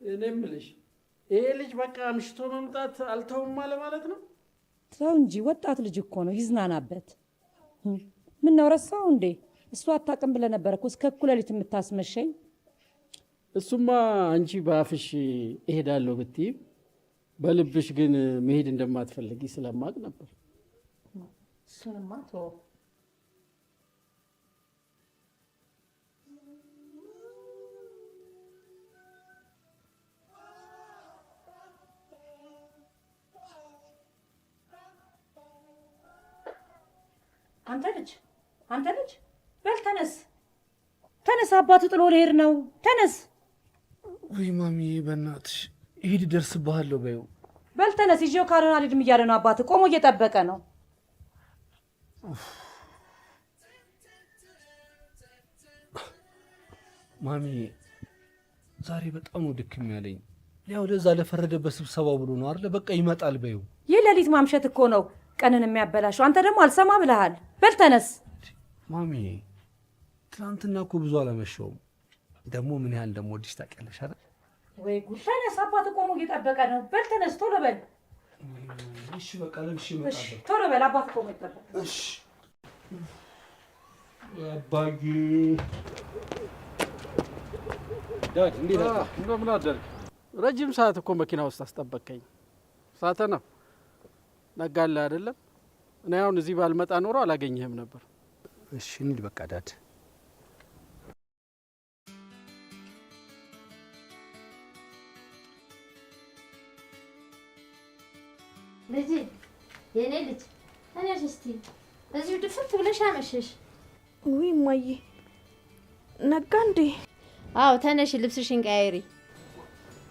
እኔም ልሽ ይሄ ልጅ በቃ አምሽቶ መምጣት አልተውም ማለት ነው። ተው እንጂ ወጣት ልጅ እኮ ነው ይዝናናበት። ምን ነው ረሳው እንዴ? እሱ አታውቅም ብለህ ነበር እኮ እስከ እኩለ ሌሊት የምታስመሸኝ። እሱማ አንቺ በአፍሽ እሄዳለሁ ብትይ በልብሽ ግን መሄድ እንደማትፈልጊ ስለማቅ ነበር። እሱንማ ተው። አንተ ልጅ በል ተነስ፣ አባቱ ጥሎ ልሄድ ነው። ተነስ። ወይ ማሚዬ በእናትሽ ሂድ፣ ደርስብሃለሁ በይው። በል ተነስ፣ ይዤው ካልሆነ አልሄድም እያለ ነው አባት። ቆሞ እየጠበቀ ነው። ማሚዬ ዛሬ በጣም ነው ድክም ያለኝ። ያው ለዛ ለፈረደበት ስብሰባው ብሎ ነው አይደል? በቃ ይመጣል በይው። ይህ ሌሊት ማምሸት እኮ ነው ቀንን የሚያበላሸው። አንተ ደግሞ አልሰማ ብለሃል። በል ተነስ። ማሚዬ ትናንትና እኮ ብዙ አላመሸውም። ደግሞ ምን ያህል እንደምወድሽ ታውቂያለሽ አይደል? ወይ ጉድ! ተነስ፣ አባት ቆሞ እየጠበቀ ነው። በል ተነስ፣ ቶሎ በል። እሺ በቃ ለብሽ እመጣለሁ። ቶሎ በል፣ አባት ቆሞ ይጠበቅ። እሺ አባዬ። ዳድ እንዴት ነህ? እንደምን አደርክ? ረጅም ሰዓት እኮ መኪና ውስጥ አስጠበቀኝ። ሳተ ነው ነጋለህ አይደለም? እኔ አሁን እዚህ ባልመጣ ኖሮ አላገኘህም ነበር። እሺ እንሂድ በቃ ዳድ። ልጅ የኔ ልጅ ተነሽ እስቲ። እዚሁ ድፍት ብለሽ አመሸሽ። ውይ እማዬ ነጋ እንዴ? አዎ ተነሽ፣ ልብስሽን ቀያይሪ።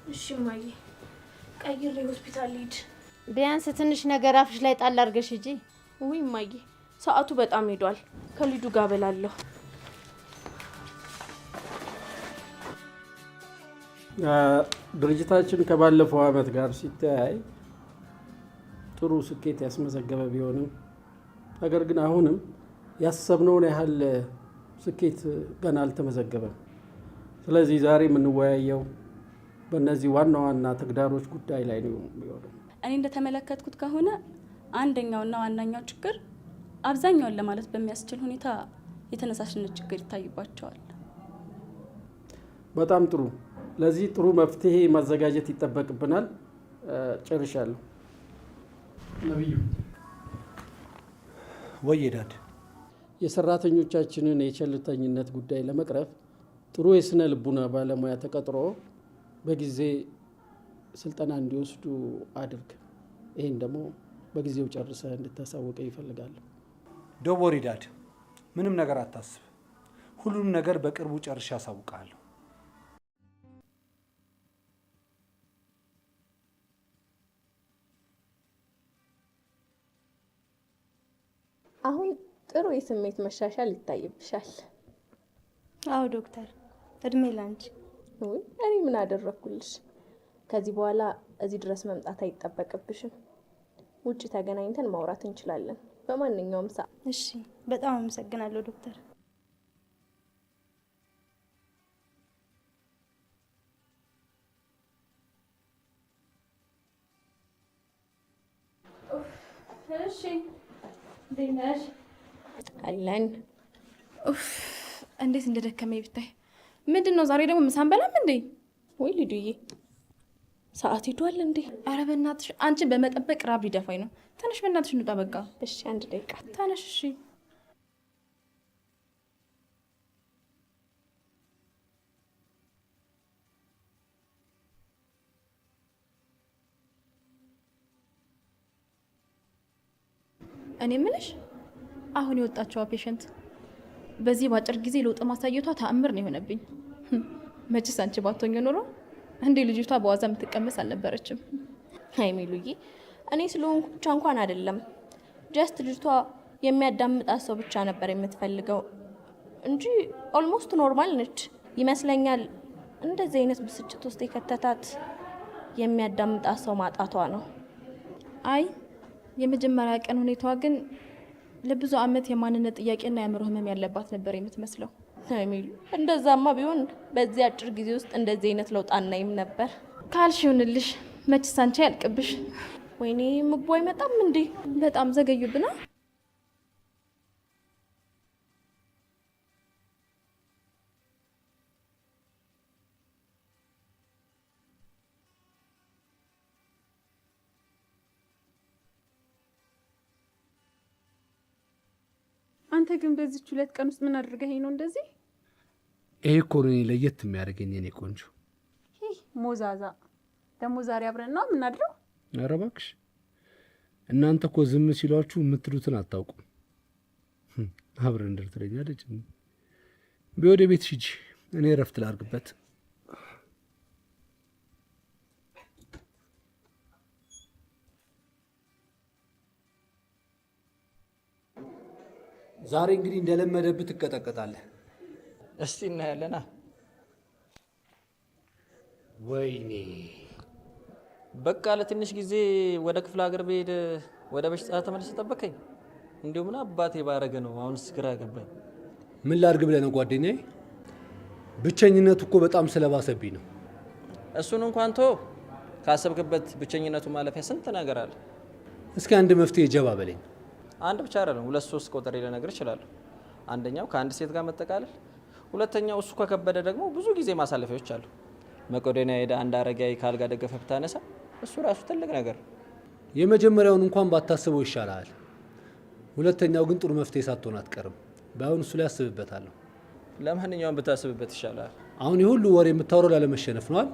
እሺ እማዬ ቀይሬ ሆስፒታል ልሂድ። ቢያንስ ትንሽ ነገር አፍሽ ላይ ጣል አድርገሽ ሂጂ። ውይ እማዬ ሰዓቱ በጣም ሄዷል። ከሊዱ ጋር በላለሁ። ድርጅታችን ከባለፈው አመት ጋር ሲተያይ ጥሩ ስኬት ያስመዘገበ ቢሆንም ነገር ግን አሁንም ያሰብነውን ያህል ስኬት ገና አልተመዘገበም። ስለዚህ ዛሬ የምንወያየው በእነዚህ ዋና ዋና ተግዳሮች ጉዳይ ላይ ነው የሚሆነው። እኔ እንደተመለከትኩት ከሆነ አንደኛውና ዋናኛው ችግር አብዛኛውን ለማለት በሚያስችል ሁኔታ የተነሳሽነት ችግር ይታይባቸዋል። በጣም ጥሩ። ለዚህ ጥሩ መፍትሄ ማዘጋጀት ይጠበቅብናል። ጨርሻለሁ። ነብዩ ወይ ዳድ፣ የሰራተኞቻችንን የቸልተኝነት ጉዳይ ለመቅረፍ ጥሩ የስነ ልቡና ባለሙያ ተቀጥሮ በጊዜ ስልጠና እንዲወስዱ አድርግ። ይሄን ደግሞ በጊዜው ጨርሰህ እንድታሳውቀ ይፈልጋለሁ። ዶቦሪ ዳድ፣ ምንም ነገር አታስብ። ሁሉንም ነገር በቅርቡ ጨርሼ አሳውቃለሁ። አሁን ጥሩ የስሜት መሻሻል ይታይብሻል። አዎ ዶክተር፣ እድሜ ላንቺ። ውይ እኔ ምን አደረኩልሽ? ከዚህ በኋላ እዚህ ድረስ መምጣት አይጠበቅብሽም። ውጪ ተገናኝተን ማውራት እንችላለን በማንኛውም ሰዓት። እሺ፣ በጣም አመሰግናለሁ ዶክተር። እሺ እንዴት ነሽ? አለን። እንዴት እንደደከመኝ ብታይ። ምንድን ነው ዛሬ ደግሞ ምሳን በላም እንዴ? ወይ ልዱዬ ሰዓት ሄዷል እንዴ? አረ በእናትሽ አንቺን በመጠበቅ ራብ ሊደፋኝ ነው። ተነሽ በእናትሽ እንውጣ በቃ። እሺ አንድ ደቂቃ ተነሽ። እሺ እኔ ምልሽ አሁን የወጣችው ፔሸንት በዚህ ባጭር ጊዜ ለውጥ ማሳየቷ ተአምር ነው የሆነብኝ። መቼስ አንቺ ባትሆኚ ኖሮ እንዴ ልጅቷ በዋዛ የምትቀመስ አልነበረችም። አይ ሚሉዬ እኔ ስለሆንኩ ብቻ እንኳን አይደለም፣ ጀስት ልጅቷ የሚያዳምጣት ሰው ብቻ ነበር የምትፈልገው እንጂ ኦልሞስት ኖርማል ነች ይመስለኛል። እንደዚህ አይነት ብስጭት ውስጥ የከተታት የሚያዳምጣት ሰው ማጣቷ ነው። አይ የመጀመሪያ ቀን ሁኔታዋ ግን ለብዙ አመት የማንነት ጥያቄና የአእምሮ ህመም ያለባት ነበር የምትመስለው። ሚሉ እንደዛማ ቢሆን በዚህ አጭር ጊዜ ውስጥ እንደዚህ አይነት ለውጥ አናይም ነበር። ካልሽ ይሁንልሽ። መችስ አንቺ ያልቅብሽ። ወይኔ ምግቡ አይመጣም እንዴ? በጣም ዘገዩብና። አንተ ግን በዚህች 2 ቀን ውስጥ ምን አድርገኸኝ ነው እንደዚህ? ይሄ እኮ ነው ለየት የሚያደርገኝ የኔ ቆንጆ። ሞዛዛ ደግሞ ዛሬ አብረን ነው የምናድረው? ኧረ እባክሽ እናንተ እኮ ዝም ሲሏችሁ የምትሉትን አታውቁም። አብረን እንደር ትለኛለች። ወደ ቤትሽ ሂጂ፣ እኔ እረፍት ላድርግበት። ዛሬ እንግዲህ እንደለመደብህ ትቀጠቀጣለህ። እስቲ እናያለና። ወይኔ በቃ ለትንሽ ጊዜ ወደ ክፍለ ሀገር ብሄድ ወደ በሽታ ተመልሼ ጠበቀኝ። እንዲሁ ምን አባቴ ባረገ ነው አሁንስ ግራ ገባኝ። ምን ላድርግ ብለህ ነው ጓደኛዬ? ብቸኝነቱ እኮ በጣም ስለባሰብኝ ነው። እሱን እንኳን ቶ ካሰብክበት ብቸኝነቱ ማለፊያ ስንት ነገር አለ። እስኪ አንድ መፍትሄ ጀባ በለኝ። አንድ ብቻ አይደለም 2-3 ቆጠሬ ልነግርህ እችላለሁ። አንደኛው ከአንድ ሴት ጋር መጠቃለል፣ ሁለተኛው እሱ ከከበደ ደግሞ ብዙ ጊዜ ማሳለፊያዎች አሉ። መቄዶንያ ሄደ አንድ አረጋዊ ካልጋ ደገፈ ብታነሳ እሱ ራሱ ትልቅ ነገር። የመጀመሪያውን እንኳን ባታስበው ይሻላል። ሁለተኛው ግን ጥሩ መፍትሄ ሳትሆን አትቀርም። ባይሆን እሱ ላይ አስብበታለሁ። ለማንኛውም ብታስብበት ይሻላል። አሁን የሁሉ ወሬ የምታወራው ላለመሸነፍ ነዋል።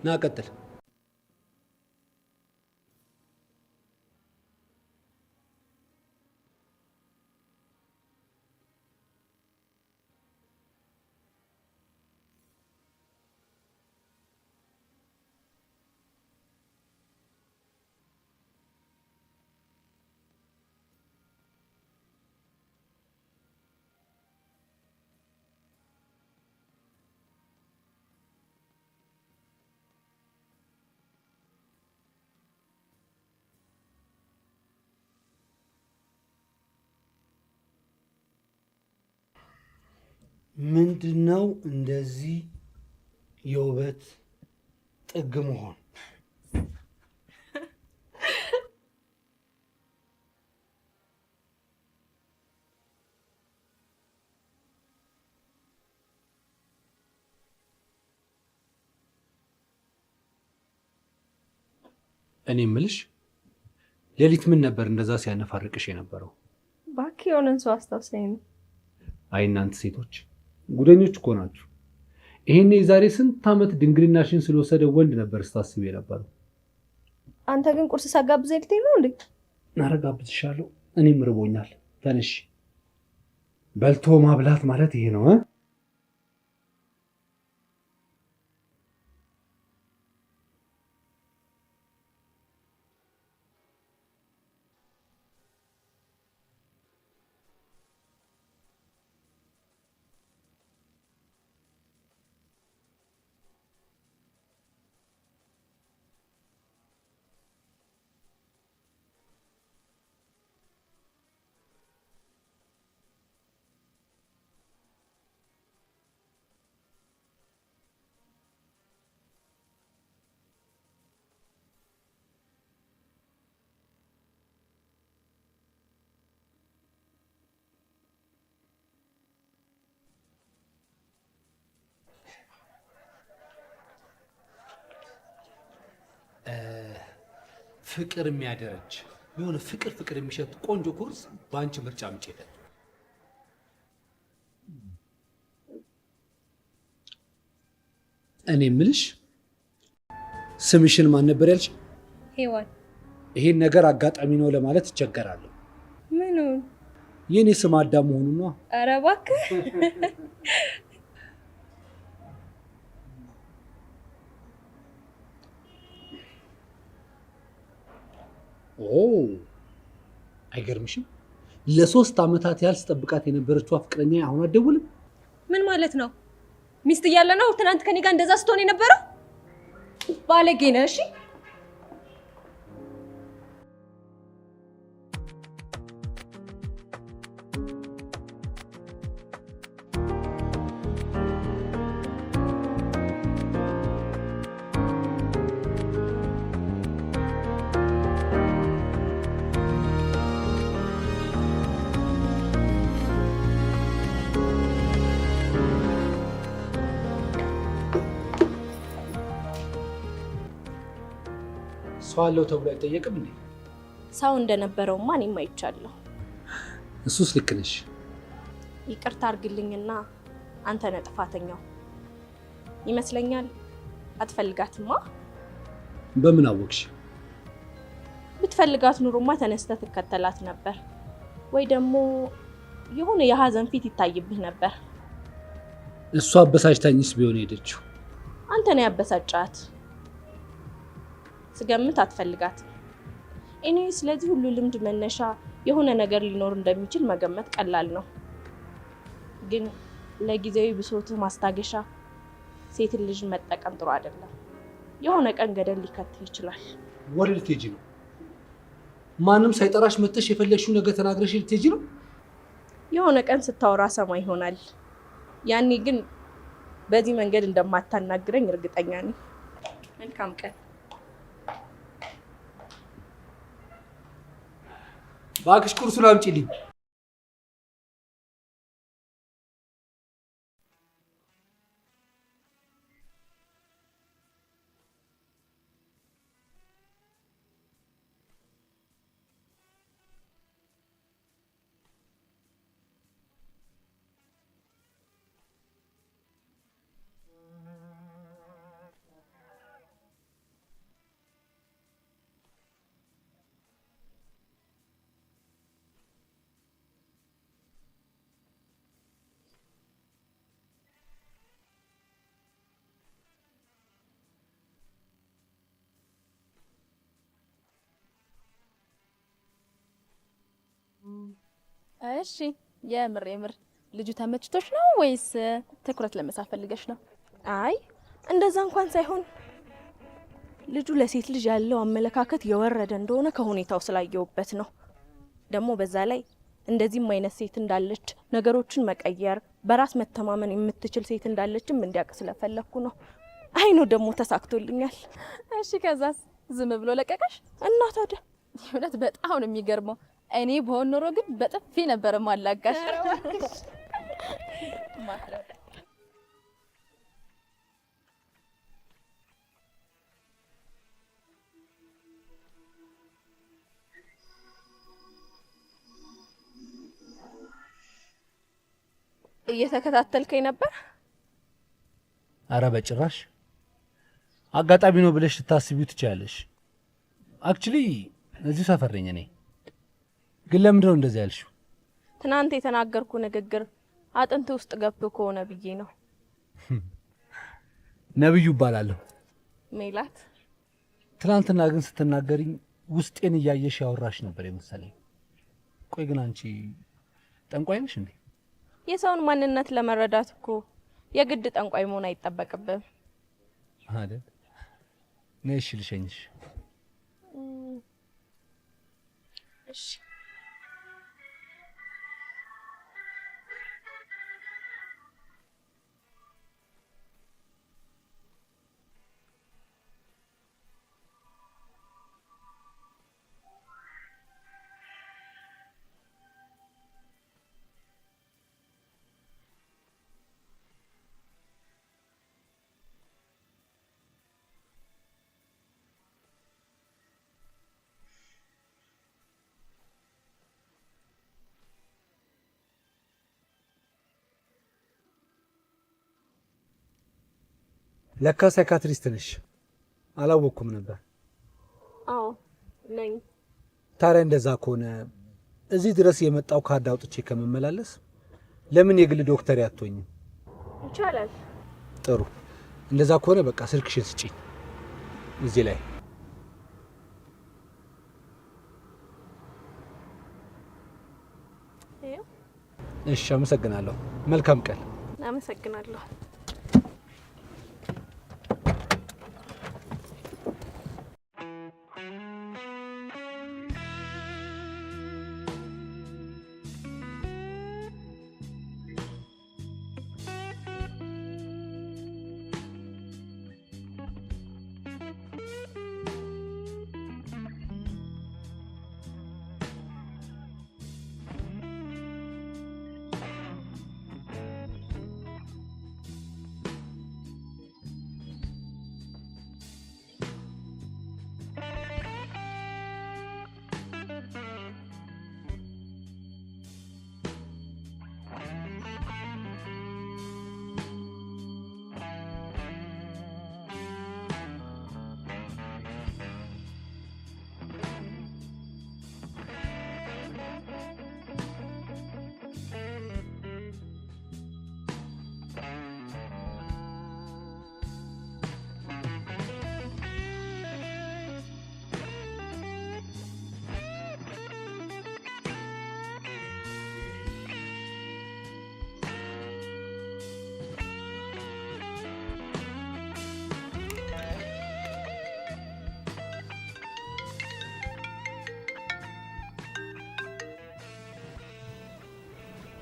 ና ቀጥል። ምንድነው እንደዚህ የውበት ጥግ መሆን? እኔ እምልሽ ሌሊት ምን ነበር እንደዛ ሲያነፋርቅሽ የነበረው? እባክህ የሆነን ሰው አስታውሰኝ ነው። አይ እናንተ ሴቶች ጉደኞች እኮ ናችሁ። ይሄኔ የዛሬ ስንት ዓመት ድንግልናሽን ስለወሰደ ወንድ ነበር ስታስብ የነበረው። አንተ ግን ቁርስ ሳጋብዘኝ ልትሄድ ነው እንዴ? እናረጋብዝሻለሁ። እኔም ርቦኛል። ተነሽ። በልቶ ማብላት ማለት ይሄ ነው። ፍቅር የሚያደረጅ የሆነ ፍቅር የሚሸት ቆንጆ ኩርስ በአንቺ ምርጫ ምጭለት። እኔ ምልሽ ስምሽን ማን ነበር ያልሽ? ሄዋን። ይሄን ነገር አጋጣሚ ነው ለማለት ይቸገራለሁ። ምኑን? የኔ ስም አዳም መሆኑን ነው። ኧረ እባክህ። አይገርምሽም? ለ3 ዓመታት ያህል ስጠብቃት የነበረችው ፍቅረኛ አሁን አትደውልም? ምን ማለት ነው? ሚስት እያለ ነው ትናንት ከኔ ጋር እንደዛ ስትሆን የነበረው? ባለጌ ነህ። እሺ ሰው አለው ተብሎ አይጠየቅም እንዴ? ሰው እንደነበረውማ እኔም አይቻለሁ። እሱስ ልክ ነሽ። ይቅርታ አድርግልኝና አንተ ነህ ጥፋተኛው ይመስለኛል። አትፈልጋትማ? በምን አወቅሽ? ብትፈልጋት ኑሮማ ተነስተህ ትከተላት ነበር፣ ወይ ደግሞ የሆነ የሀዘን ፊት ይታይብህ ነበር። እሷ አበሳጭታኝስ ቢሆን ሄደችው። አንተ ነህ ያበሳጫት። ስገምት አትፈልጋትም። እኔ ስለዚህ ሁሉ ልምድ መነሻ የሆነ ነገር ሊኖር እንደሚችል መገመት ቀላል ነው። ግን ለጊዜያዊ ብሶትህ ማስታገሻ ሴትን ልጅ መጠቀም ጥሩ አይደለም። የሆነ ቀን ገደል ሊከትህ ይችላል። ወደ ልትሄጂ ነው? ማንም ሳይጠራሽ መተሽ የፈለግሽው ነገር ተናግረሽ ልትሄጂ ነው? የሆነ ቀን ስታወራ ሰማ ይሆናል። ያኔ ግን በዚህ መንገድ እንደማታናግረኝ እርግጠኛ ነኝ። መልካም ቀን። እባክሽ ቁርሱን አምጪልኝ። እሺ የምር ልጁ ተመችቶሽ ነው ወይስ ትኩረት ለመሳብ ፈልገሽ ነው? አይ እንደዛ እንኳን ሳይሆን ልጁ ለሴት ልጅ ያለው አመለካከት የወረደ እንደሆነ ከሁኔታው ስላየውበት ነው። ደግሞ በዛ ላይ እንደዚህም አይነት ሴት እንዳለች፣ ነገሮችን መቀየር በራስ መተማመን የምትችል ሴት እንዳለችም እንዲያውቅ ስለፈለኩ ነው። አይ ነው ደግሞ ተሳክቶልኛል። እሺ ከዛስ ዝም ብሎ ለቀቀሽ? እና ታዲያ እውነት በጣም ነው የሚገርመው። እኔ በሆን ኖሮ ግን በጥፊ ነበር ማላጋሽ። እየተከታተልከኝ ነበር? አረ በጭራሽ። አጋጣሚ ነው ብለሽ ልታስቢው ትችያለሽ። አክቹሊ እዚህ ሰፈር ነኝ እኔ። ግን ለምንድን ነው እንደዚህ ያልሽው? ትናንት የተናገርኩ ንግግር አጥንት ውስጥ ገብቶ ከሆነ ብዬ ነው። ነብዩ እባላለሁ። ሜላት። ትናንትና ግን ስትናገሪኝ ውስጤን እያየሽ ያወራሽ ነበር የመሰለኝ። ቆይ ግን አንቺ ጠንቋይ ነሽ እንዴ? የሰውን ማንነት ለመረዳት እኮ የግድ ጠንቋይ መሆን አይጠበቅብም አይደል? ነሽ ልሸኝሽ። እሺ ለካ ሳይካትሪስት ነሽ። አላወቅኩም ነበር። አዎ ነኝ። ታዲያ እንደዛ ከሆነ እዚህ ድረስ የመጣው ካርድ አውጥቼ ከመመላለስ ለምን የግል ዶክተር ያትሆኝም? ይቻላል። ጥሩ። እንደዛ ከሆነ በቃ ስልክሽን ስጪኝ እዚህ ላይ። እሺ፣ አመሰግናለሁ። መልካም ቀን። አመሰግናለሁ።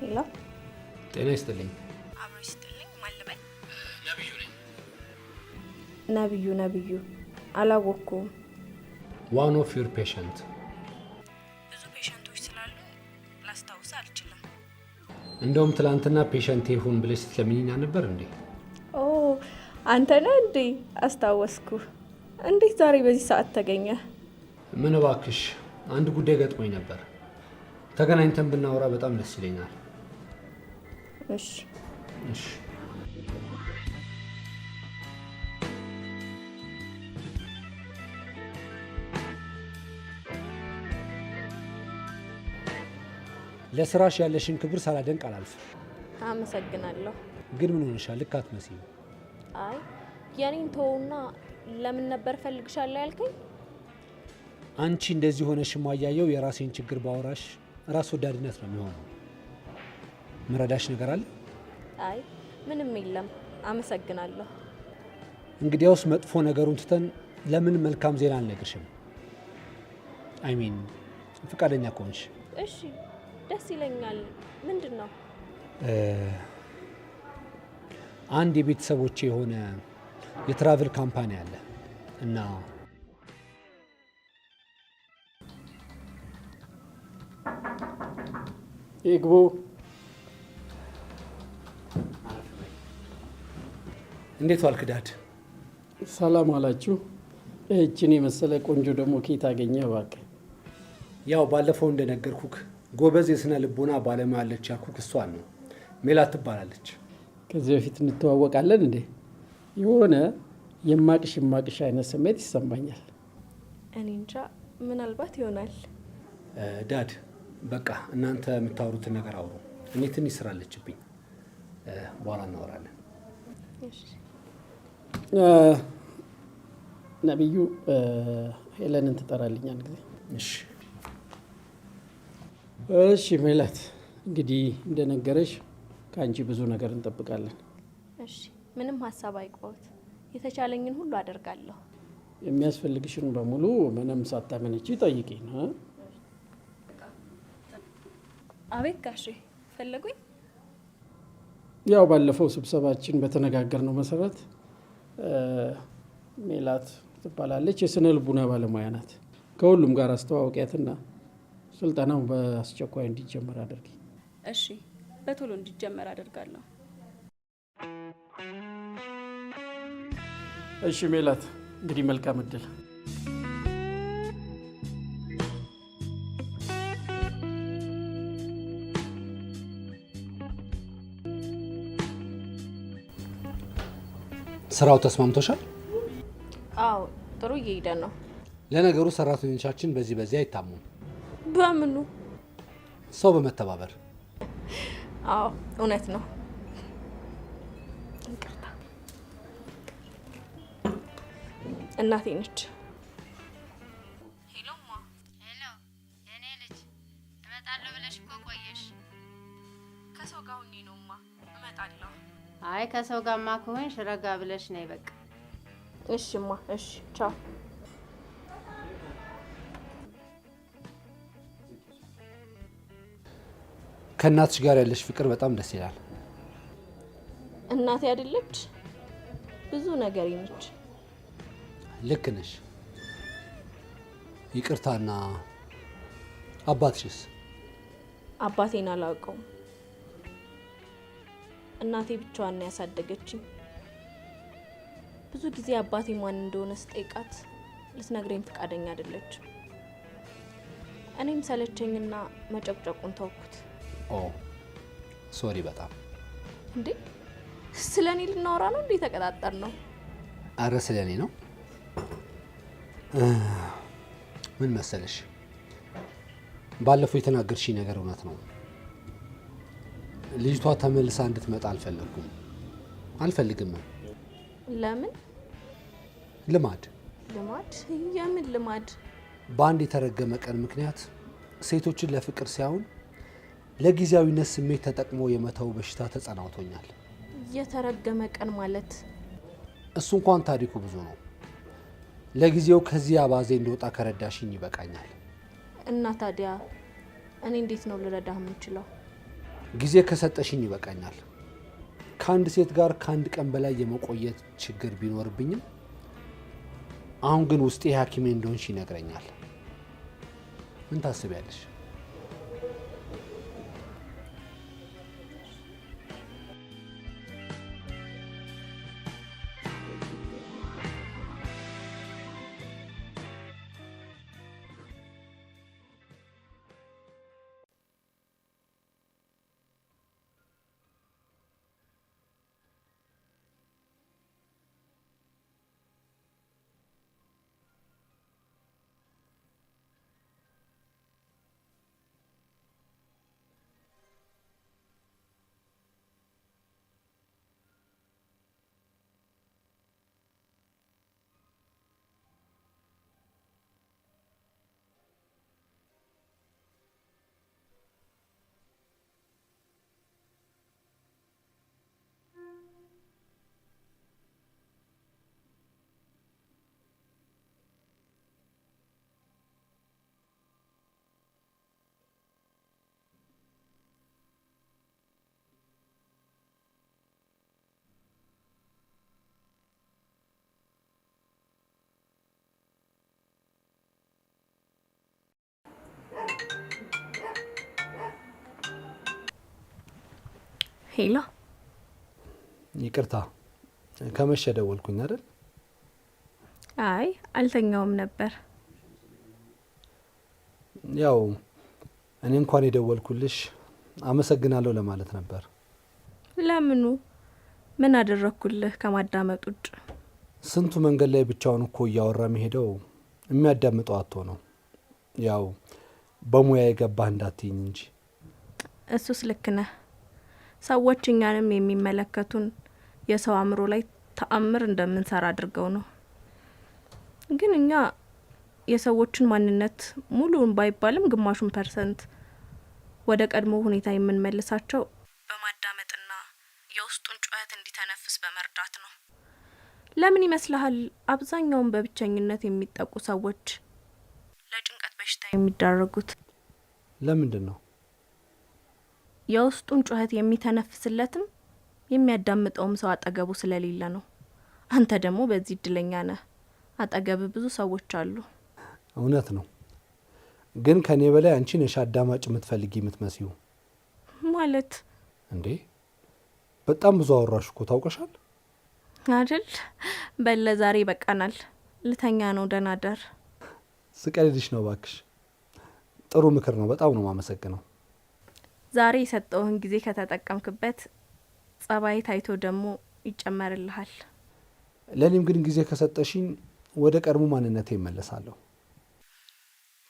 ሄሎ፣ ጤና ይስጥልኝ። አብሮ ይስጥልኝ። ማን ልበል? ነብዩ ነኝ። ነብዩ አላወቅኩም። ዋን ኦፍ ዩር ፔሸንት። ብዙ ፔሸንቶች ስላሉ ላስታውስ አልችልም። እንደውም ትላንትና ፔሸንቴ ሁን ብለሽ ስትለምኝኝ ነበር እንዴ? ኦ አንተ ነህ እንዴ? አስታወስኩ። እንዴት ዛሬ በዚህ ሰዓት ተገኘ? ምን እባክሽ አንድ ጉዳይ ገጥሞኝ ነበር። ተገናኝተን ብናወራ በጣም ደስ ይለኛል። እሺ እሺ። ለስራሽ ያለሽን ክብር ሳላደንቅ አላልፍም። አመሰግናለሁ። ግን ምን ሆነሻል? ልክ አትመስይም። አይ የኔን ተውና ለምን ነበር ፈልግሻለሁ ያልከኝ? አንቺ እንደዚህ ሆነሽ ማያየው የራሴን ችግር ባወራሽ ራስ ወዳድነት ነው የሚሆነው። ምረዳሽ ነገር አለ? አይ ምንም የለም። አመሰግናለሁ። እንግዲያውስ መጥፎ ነገሩን ትተን ለምን መልካም ዜና አልነግርሽም? አይሚን ፈቃደኛ ከሆንሽ። እሺ ደስ ይለኛል። ምንድን ነው? አንድ የቤተሰቦቼ የሆነ የትራቭል ካምፓኒ አለ እና ይግቡ። እንዴት ዋልክ ዳድ? ሰላም አላችሁ? እችን የመሰለ ቆንጆ ደግሞ ኬት አገኘህ እባክህ? ያው ባለፈው እንደነገርኩክ ጎበዝ የስነ ልቦና ባለሙያ አለች ያልኩክ እሷን ነው። ሜላት ትባላለች። ከዚህ በፊት እንተዋወቃለን እንዴ? የሆነ የማቅሽ አይነት ስሜት ይሰማኛል። እኔ እንጃ፣ ምናልባት ይሆናል። ዳድ በቃ እናንተ የምታወሩትን ነገር አውሩ። እኔ ትንሽ ስራ አለችብኝ፣ በኋላ እናወራለን። ነብዩ ሄለንን ትጠራልኛል ጊዜ። እሺ እሺ ሜላት፣ እንግዲህ እንደነገረሽ ከአንቺ ብዙ ነገር እንጠብቃለን። እሺ ምንም ሀሳብ አይቆት፣ የተቻለኝን ሁሉ አደርጋለሁ። የሚያስፈልግሽን በሙሉ ምንም ሳታመነቺ ጠይቂኝ ነው። አቤት ጋሼ ፈለጉኝ? ያው ባለፈው ስብሰባችን በተነጋገርነው መሰረት ሜላት ትባላለች፣ የስነ ልቡና ባለሙያ ናት። ከሁሉም ጋር አስተዋወቂያትና ስልጠናው በአስቸኳይ እንዲጀመር አድርጊ። እሺ በቶሎ እንዲጀመር አደርጋለሁ። እሺ ሜላት፣ እንግዲህ መልካም እድል። ስራው ተስማምቶሻል? አዎ ጥሩ እየሄደ ነው። ለነገሩ ሰራተኞቻችን በዚህ አይታሙም። በምኑ? ሰው በመተባበር። አዎ እውነት ነው። ይቅርታ እናቴ ነች። ሄሎማ። ሄሎ የኔ ልጅ፣ እመጣለሁ ብለሽ እኮ ቆየሽ። ከሰው ጋር ሁኜ ነውማ። እመጣለሁ። አይ ከሰው ጋርማ ከሆንሽ ረጋ ብለሽ ነይ በቃ። እሺማ። እሺ ቻው። ከእናትሽ ጋር ያለሽ ፍቅር በጣም ደስ ይላል። እናቴ አይደለች ብዙ ነገር ነች። ልክ ነሽ። ይቅርታና አባትሽስ? አባቴን አላውቀውም። እናቴ ብቻዋን ያሳደገችኝ። ብዙ ጊዜ አባቴ ማን እንደሆነ ስጠይቃት ልትነግረኝ ፈቃደኛ አይደለችም። እኔም ሰለቸኝና መጨቅጨቁን ተውኩት። ኦ ሶሪ በጣም። እንዴ ስለ እኔ ልናወራ ነው እንዴ ተቀጣጠር ነው? አረ ስለ እኔ ነው። ምን መሰለሽ፣ ባለፈው የተናገርሽኝ ነገር እውነት ነው። ልጅቷ ተመልሳ እንድትመጣ አልፈልግም። ለምን? ልማድ። ልማድ? የምን ልማድ? በአንድ የተረገመ ቀን ምክንያት ሴቶችን ለፍቅር ሳይሆን ለጊዜያዊነት ስሜት ተጠቅሞ የመተው በሽታ ተጸናውቶኛል። የተረገመ ቀን ማለት? እሱ እንኳን ታሪኩ ብዙ ነው። ለጊዜው ከዚህ አባዜ እንደወጣ ከረዳሽኝ ይበቃኛል። እና ታዲያ እኔ እንዴት ነው ልረዳህ የምችለው? ጊዜ ከሰጠሽኝ ይበቃኛል። ከአንድ ሴት ጋር ከአንድ ቀን በላይ የመቆየት ችግር ቢኖርብኝም አሁን ግን ውስጤ ሐኪሜ እንደሆንሽ ይነግረኛል። ምን ታስቢያለሽ? ሄሎ፣ ይቅርታ ከመሸ ደወልኩኝ አይደል? አይ አልተኛውም ነበር። ያው እኔ እንኳን የደወልኩልሽ አመሰግናለሁ ለማለት ነበር። ለምኑ? ምን አደረኩልህ ከማዳመጥ ውጭ? ስንቱ መንገድ ላይ ብቻውን እኮ እያወራ የሚሄደው የሚያዳምጠው አጥቶ ነው። ያው በሙያ የገባህ እንዳትይኝ እንጂ። እሱስ ልክ ነህ። ሰዎች እኛንም የሚመለከቱን የሰው አእምሮ ላይ ተአምር እንደምንሰራ አድርገው ነው። ግን እኛ የሰዎችን ማንነት ሙሉውን ባይባልም ግማሹን % ወደ ቀድሞ ሁኔታ የምንመልሳቸው በማዳመጥና የውስጡን ጩኸት እንዲተነፍስ በመርዳት ነው። ለምን ይመስልሃል አብዛኛውን በብቸኝነት የሚጠቁ ሰዎች ለጭንቀት በሽታ የሚዳረጉት? ለምንድን ነው? የውስጡን ጩኸት የሚተነፍስለትም የሚያዳምጠውም ሰው አጠገቡ ስለሌለ ነው። አንተ ደግሞ በዚህ እድለኛ ነህ። አጠገብ ብዙ ሰዎች አሉ። እውነት ነው። ግን ከኔ በላይ አንቺ ነሽ አዳማጭ የምትፈልጊ የምትመስዩ። ማለት እንዴ? በጣም ብዙ አወራሽ እኮ ታውቀሻል አይደል? በለ ዛሬ በቃናል። ልተኛ ነው። ደህና ደር። ስቀልድሽ ነው ባክሽ። ጥሩ ምክር ነው። በጣም ነው ማመሰግነው። ዛሬ የሰጠውህን ጊዜ ከተጠቀምክበት ጸባይ ታይቶ ደግሞ ይጨመርልሃል። ለኔም ግን ጊዜ ከሰጠሽኝ ወደ ቀድሞ ማንነቴ እመለሳለሁ።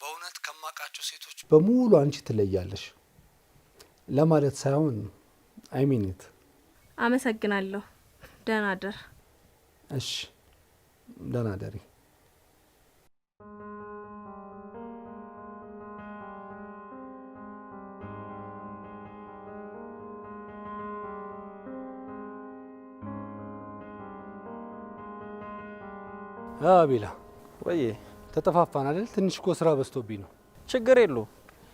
በእውነት ከማውቃቸው ሴቶች በሙሉ አንቺ ትለያለሽ ለማለት ሳይሆን አይሚኒት። አመሰግናለሁ። ደህና ደር። እሺ፣ ደህና ደሪ። አቤላ፣ ወይ ተጠፋፋን አይደል? ትንሽ እኮ ስራ በዝቶብኝ ነው። ችግር የለው፣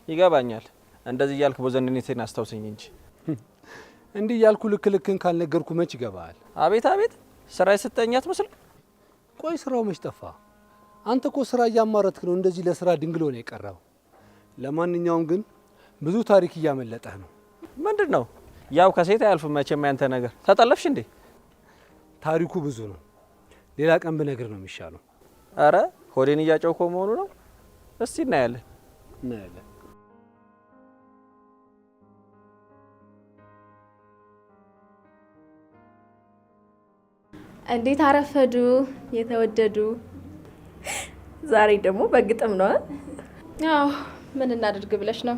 ይገባኛል። እንደዚህ እያልክ ቦዘንድነቴን አስታውሰኝ እንጂ እንዲህ እያልኩ ልክ ልክን ካልነገርኩ መች ይገባል? አቤት አቤት፣ ስራ የሰጠኝ አትመስል። ቆይ ስራው መች ጠፋ? አንተ እኮ ስራ እያማረትክ ነው እንደዚህ ለስራ ድንግሎ ነው የቀረው። ለማንኛውም ግን ብዙ ታሪክ እያመለጠህ ነው። ምንድን ነው? ያው ከሴት አያልፍም መቼም ያንተ ነገር። ተጠለፍሽ እንዴ? ታሪኩ ብዙ ነው። ሌላ ቀን ብነግር ነው የሚሻለው። አረ ሆዴን እያጨውኮ መሆኑ ነው። እስቲ እናያለን። እንዴት አረፈዱ የተወደዱ? ዛሬ ደግሞ በግጥም ነው። አዎ ምን እናድርግ ብለሽ ነው?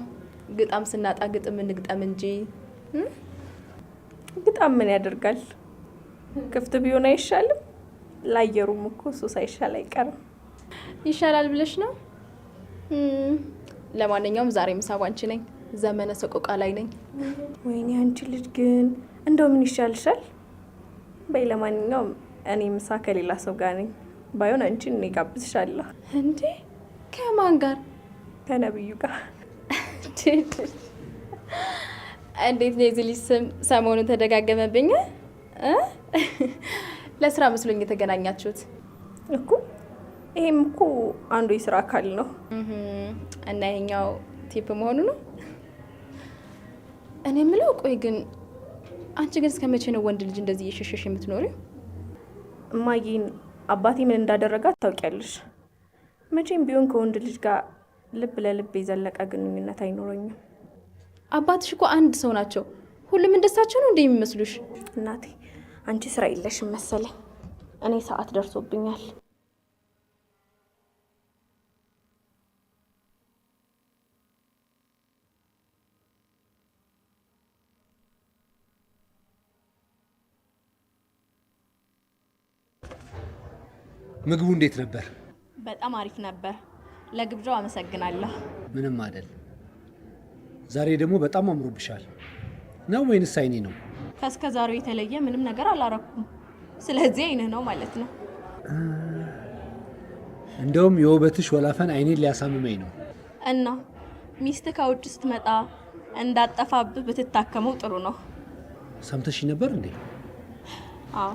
ግጣም ስናጣ ግጥም እንግጠም እንጂ። ግጣም ምን ያደርጋል? ክፍት ቢሆን አይሻልም? ላየሩም እኮ እሱ ሳይሻል አይቀርም። ይሻላል ብለሽ ነው? ለማንኛውም ዛሬ ምሳ ባንቺ ነኝ። ዘመነ ሰቆቃ ላይ ነኝ። ወይኔ አንቺ ልጅ ግን እንደው ምን ይሻልሻል? በይ ለማንኛውም እኔ ምሳ ከሌላ ሰው ጋር ነኝ። ባይሆን አንቺን እኔ ጋብዝሻለሁ። እንዴ? ከማን ጋር? ከነብዩ ጋር። እንዴት ነው የዚህ ልጅ ስም ሰሞኑን ተደጋገመብኝ? ለስራ መስሎኝ የተገናኛችሁት እኮ ይሄም እኮ አንዱ የስራ አካል ነው። እና ይሄኛው ቲፕ መሆኑ ነው። እኔ የምለው ቆይ ግን አንቺ ግን እስከ መቼ ነው ወንድ ልጅ እንደዚህ እየሸሸሽ የምትኖሪው? እማዬን አባቴ ምን እንዳደረጋት ታውቂያለሽ። መቼም ቢሆን ከወንድ ልጅ ጋር ልብ ለልብ የዘለቀ ግንኙነት አይኖረኝም። አባትሽ እኮ አንድ ሰው ናቸው። ሁሉም እንደሳቸው ነው እንደሚመስሉሽ? እናቴ አንቺ ስራ የለሽም መሰለኝ። እኔ ሰዓት ደርሶብኛል። ምግቡ እንዴት ነበር? በጣም አሪፍ ነበር። ለግብዣው አመሰግናለሁ። ምንም አይደል። ዛሬ ደግሞ በጣም አምሮብሻል። ነው ወይንስ አይኔ ነው? ከእስከ ዛሬው የተለየ ምንም ነገር አላረኩም። ስለዚህ አይንህ ነው ማለት ነው። እንደውም የውበትሽ ወላፈን አይኔን ሊያሳምመኝ ነው። እና ሚስት ከውጭ ስትመጣ እንዳጠፋብህ ብትታከመው ጥሩ ነው። ሰምተሽ ነበር እንዴ? አዎ።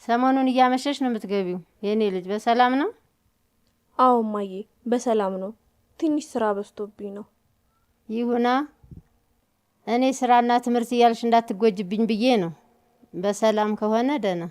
ሰሞኑን እያመሸሽ ነው የምትገቢው? የኔ ልጅ በሰላም ነው? አዎ እማዬ በሰላም ነው። ትንሽ ስራ በዝቶብኝ ነው። ይሁና። እኔ ስራና ትምህርት እያልሽ እንዳትጎጅብኝ ብዬ ነው። በሰላም ከሆነ ደህና።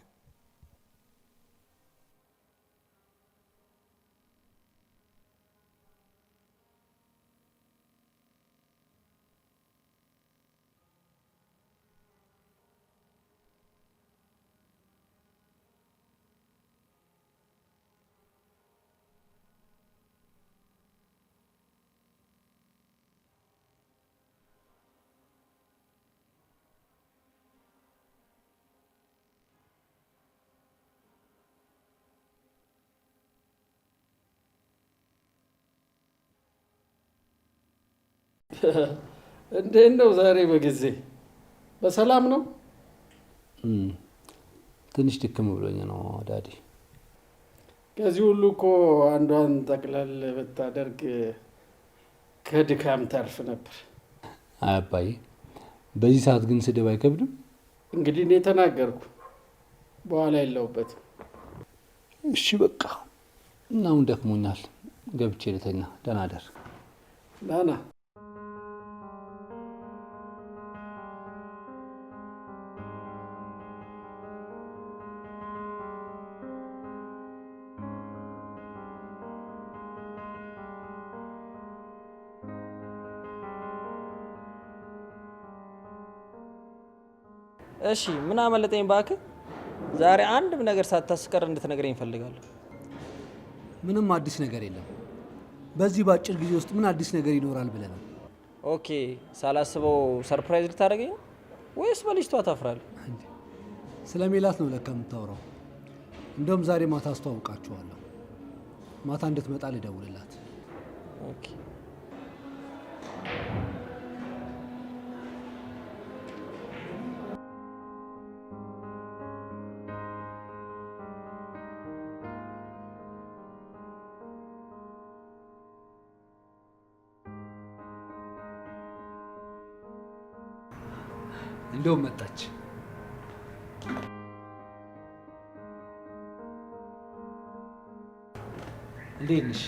እንዴት ነው ዛሬ በጊዜ በሰላም ነው? ትንሽ ድክም ብሎኝ ነው ዳዲ። ከዚህ ሁሉ እኮ አንዷን ጠቅለል ብታደርግ ከድካም ተርፍ ነበር። አይ አባዬ፣ በዚህ ሰዓት ግን ስድብ አይከብድም? እንግዲህ እኔ ተናገርኩ፣ በኋላ የለውበትም። እሺ በቃ እና አሁን ደክሞኛል፣ ገብቼ ልተኛ። ደህና ደር። ናና እሺ ምን አመለጠኝ እባክህ? ዛሬ አንድም ነገር ሳታስቀር እንድትነግረኝ እፈልጋለሁ። ምንም አዲስ ነገር የለም። በዚህ በአጭር ጊዜ ውስጥ ምን አዲስ ነገር ይኖራል ብለህ ነው? ኦኬ፣ ሳላስበው ሰርፕራይዝ ልታደርገኝ ነው ወይስ በልጅቷ ታፍራለህ? ስለ ሜላት ነው ለካ የምታወራው። እንደውም ዛሬ ማታ አስተዋውቃችኋለሁ። ማታ እንድትመጣ ልደውልላት። ኦኬ። እንደውም መጣች። እንዴት ነሽ?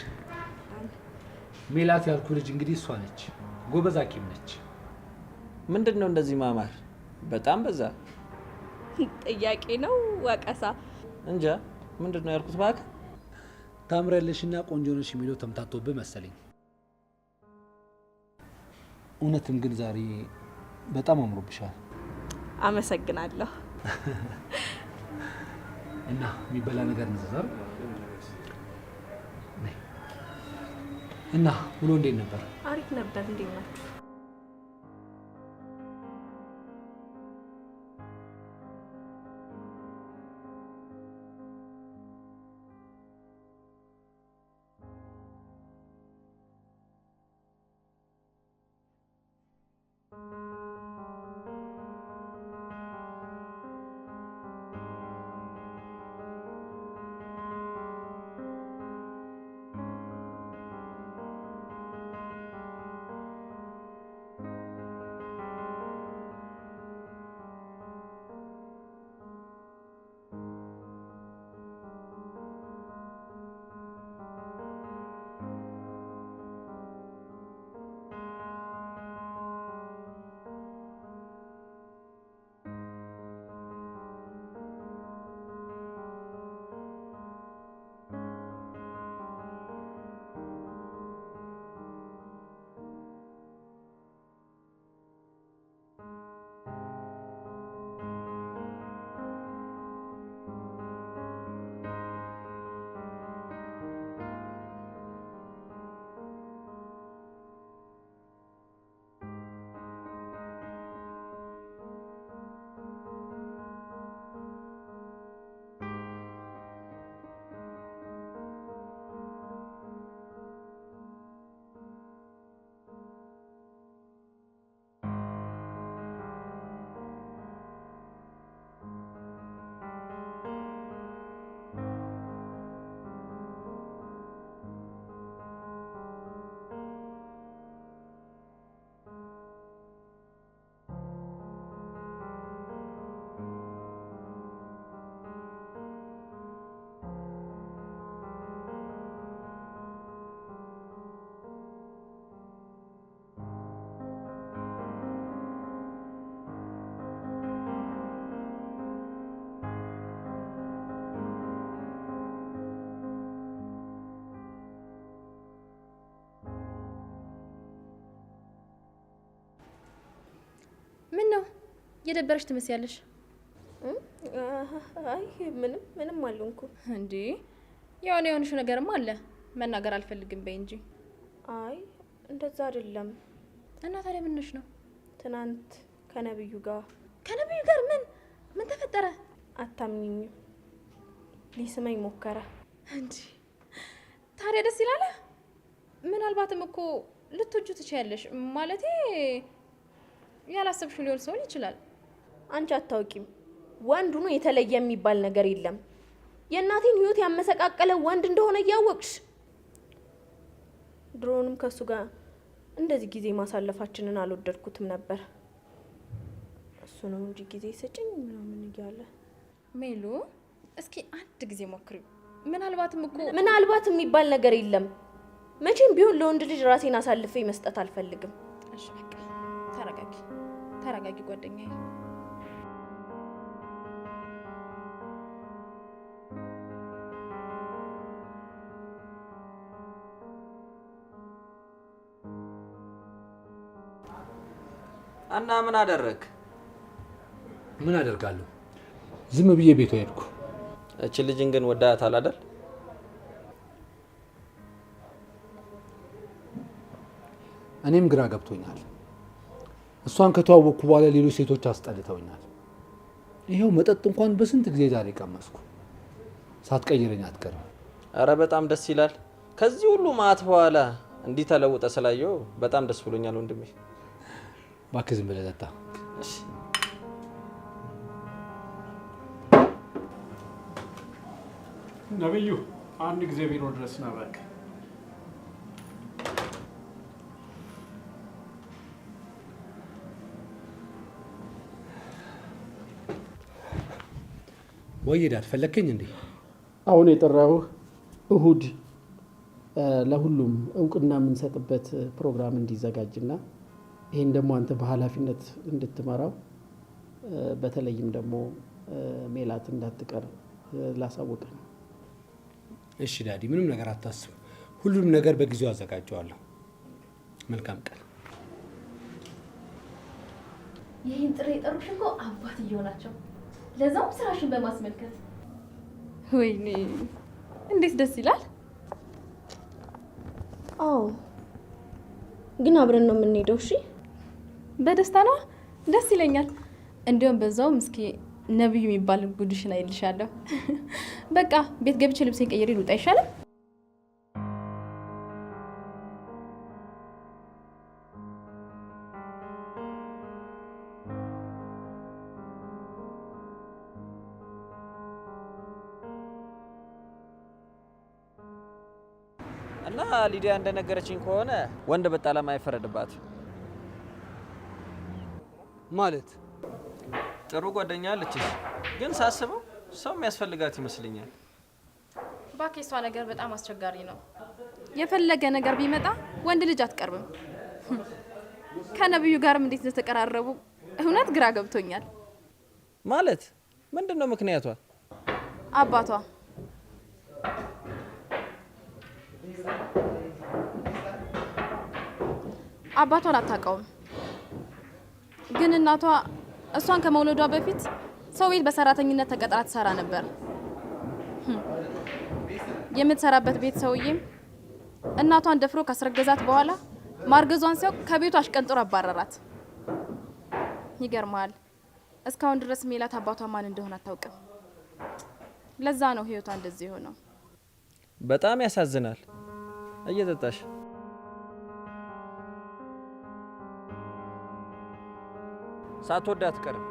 ሜላት ያልኩ ልጅ እንግዲህ እሷ ነች። ጎበዝ ሐኪም ነች። ምንድን ነው እንደዚህ ማማር? በጣም በዛ። ጥያቄ ነው ወቀሳ? እንጃ ምንድን ነው ያልኩት እባክህ። ታምሪያለሽና ቆንጆ ነሽ የሚለው ተምታቶብህ መሰለኝ። እውነትም ግን ዛሬ በጣም አምሮብሻል። አመሰግናለሁ። እና የሚበላ ነገር እንዘዛር እና ውሎ እንዴት ነበር? አሪፍ ነበር። እንዴት ናችሁ? ምን ነው የደበረሽ ትመስያለሽ? አይ ምንም አልሆንኩም። እንዴ የሆንሽ ነገርማ አለ። መናገር አልፈልግም በይ እንጂ። አይ እንደዛ አይደለም። እና ታዲያ ምንሽ ነው? ትናንት ከነብዩ ጋር ምን ተፈጠረ? አታምኚኝም? ሊስመኝ ሞከረ። እንዴ ታዲያ ደስ ይላል። ምናልባትም እኮ ልትወጁ ትችያለሽ። ማለቴ ያላሰብሽው ሊሆን ሰው ይችላል። አንቺ አታውቂም። ወንድ ሆኖ የተለየ የሚባል ነገር የለም። የእናቴን ህይወት ያመሰቃቀለ ወንድ እንደሆነ እያወቅሽ ድሮንም ከሱ ጋር እንደዚህ ጊዜ ማሳለፋችንን አልወደድኩትም ነበር። እሱ ነው እንጂ ጊዜ ስጭኝ ምናምን እያለ። ሜሉ እስኪ አንድ ጊዜ ሞክሪው። ምናልባትም እኮ ምናልባት የሚባል ነገር የለም። መቼም ቢሆን ለወንድ ልጅ ራሴን አሳልፌ መስጠት አልፈልግም። እሺ በቃ ተረጋጊ ጓደኛዬ። እና ምን አደረግ? ምን አደርጋለሁ? ዝም ብዬ ቤቷ ሄድኩ። እቺ ልጅን ግን ወዳታል አይደል? እኔም ግራ ገብቶኛል። እሷን ከተዋወቅኩ በኋላ ሌሎች ሴቶች አስጠልተውኛል። ይሄው መጠጥ እንኳን በስንት ጊዜ ዛሬ ቀመስኩ። ሳትቀይረኝ አትቀርም። አረ በጣም ደስ ይላል። ከዚህ ሁሉ ማት በኋላ እንዲህ ተለውጠ ስላየው በጣም ደስ ብሎኛል ወንድሜ። እባክህ ዝም ብለህ ጠጣ። እሺ ነብዩ አንድ ጊዜ ቢሮ ድረስ ና እባክህ። ወይ ዳድ ፈለከኝ እንዴ? አሁን የጠራሁህ እሁድ ለሁሉም እውቅና የምንሰጥበት ፕሮግራም እንዲዘጋጅና ይሄን ደግሞ አንተ በኃላፊነት እንድትመራው በተለይም ደግሞ ሜላት እንዳትቀር ላሳውቅ ነው። እሺ ዳዲ፣ ምንም ነገር አታስቡ። ሁሉንም ነገር በጊዜው አዘጋጀዋለሁ። መልካም ቀን። ይህን ጥሪ የጠሩሽ እኮ አባትየው ናቸው። ለዛውም ስራሽን በማስመልከት። ወይኔ እንዴት ደስ ይላል። አዎ ግን አብረን ነው የምንሄደው። እሺ በደስታ ነው። ደስ ይለኛል። እንዲያውም በዛውም እስኪ ነብዩ የሚባል ጉድሽን አይልሻለሁ። በቃ ቤት ገብቼ ልብሴን ቀይሬ ልውጣ ይሻላል። እና ሊዲያ እንደነገረችኝ ከሆነ ወንድ በጣም አይፈረድባት ማለት ጥሩ ጓደኛ አለችሽ፣ ግን ሳስበው ሰው የሚያስፈልጋት ይመስለኛል። ባኬሷ ነገር በጣም አስቸጋሪ ነው። የፈለገ ነገር ቢመጣ ወንድ ልጅ አትቀርብም። ከነብዩ ጋርም እንዴት እንደተቀራረቡ እውነት ግራ ገብቶኛል። ማለት ምንድነው ምክንያቷ? አባቷ አባቷን አታውቀውም፣ ግን እናቷ እሷን ከመውለዷ በፊት ሰው ቤት በሰራተኝነት ተቀጥራ ትሰራ ነበር። የምትሰራበት ቤት ሰውዬም እናቷን ደፍሮ ካስረገዛት በኋላ ማርገዟን ሲያውቅ ከቤቱ አሽቀንጥሮ አባረራት። ይገርማል። እስካሁን ድረስ ሜላት አባቷ ማን እንደሆነ አታውቅም። ለዛ ነው ህይወቷ እንደዚህ ሆነው። በጣም ያሳዝናል። እየጠጣሽ ሳትወዳ አትቀርም።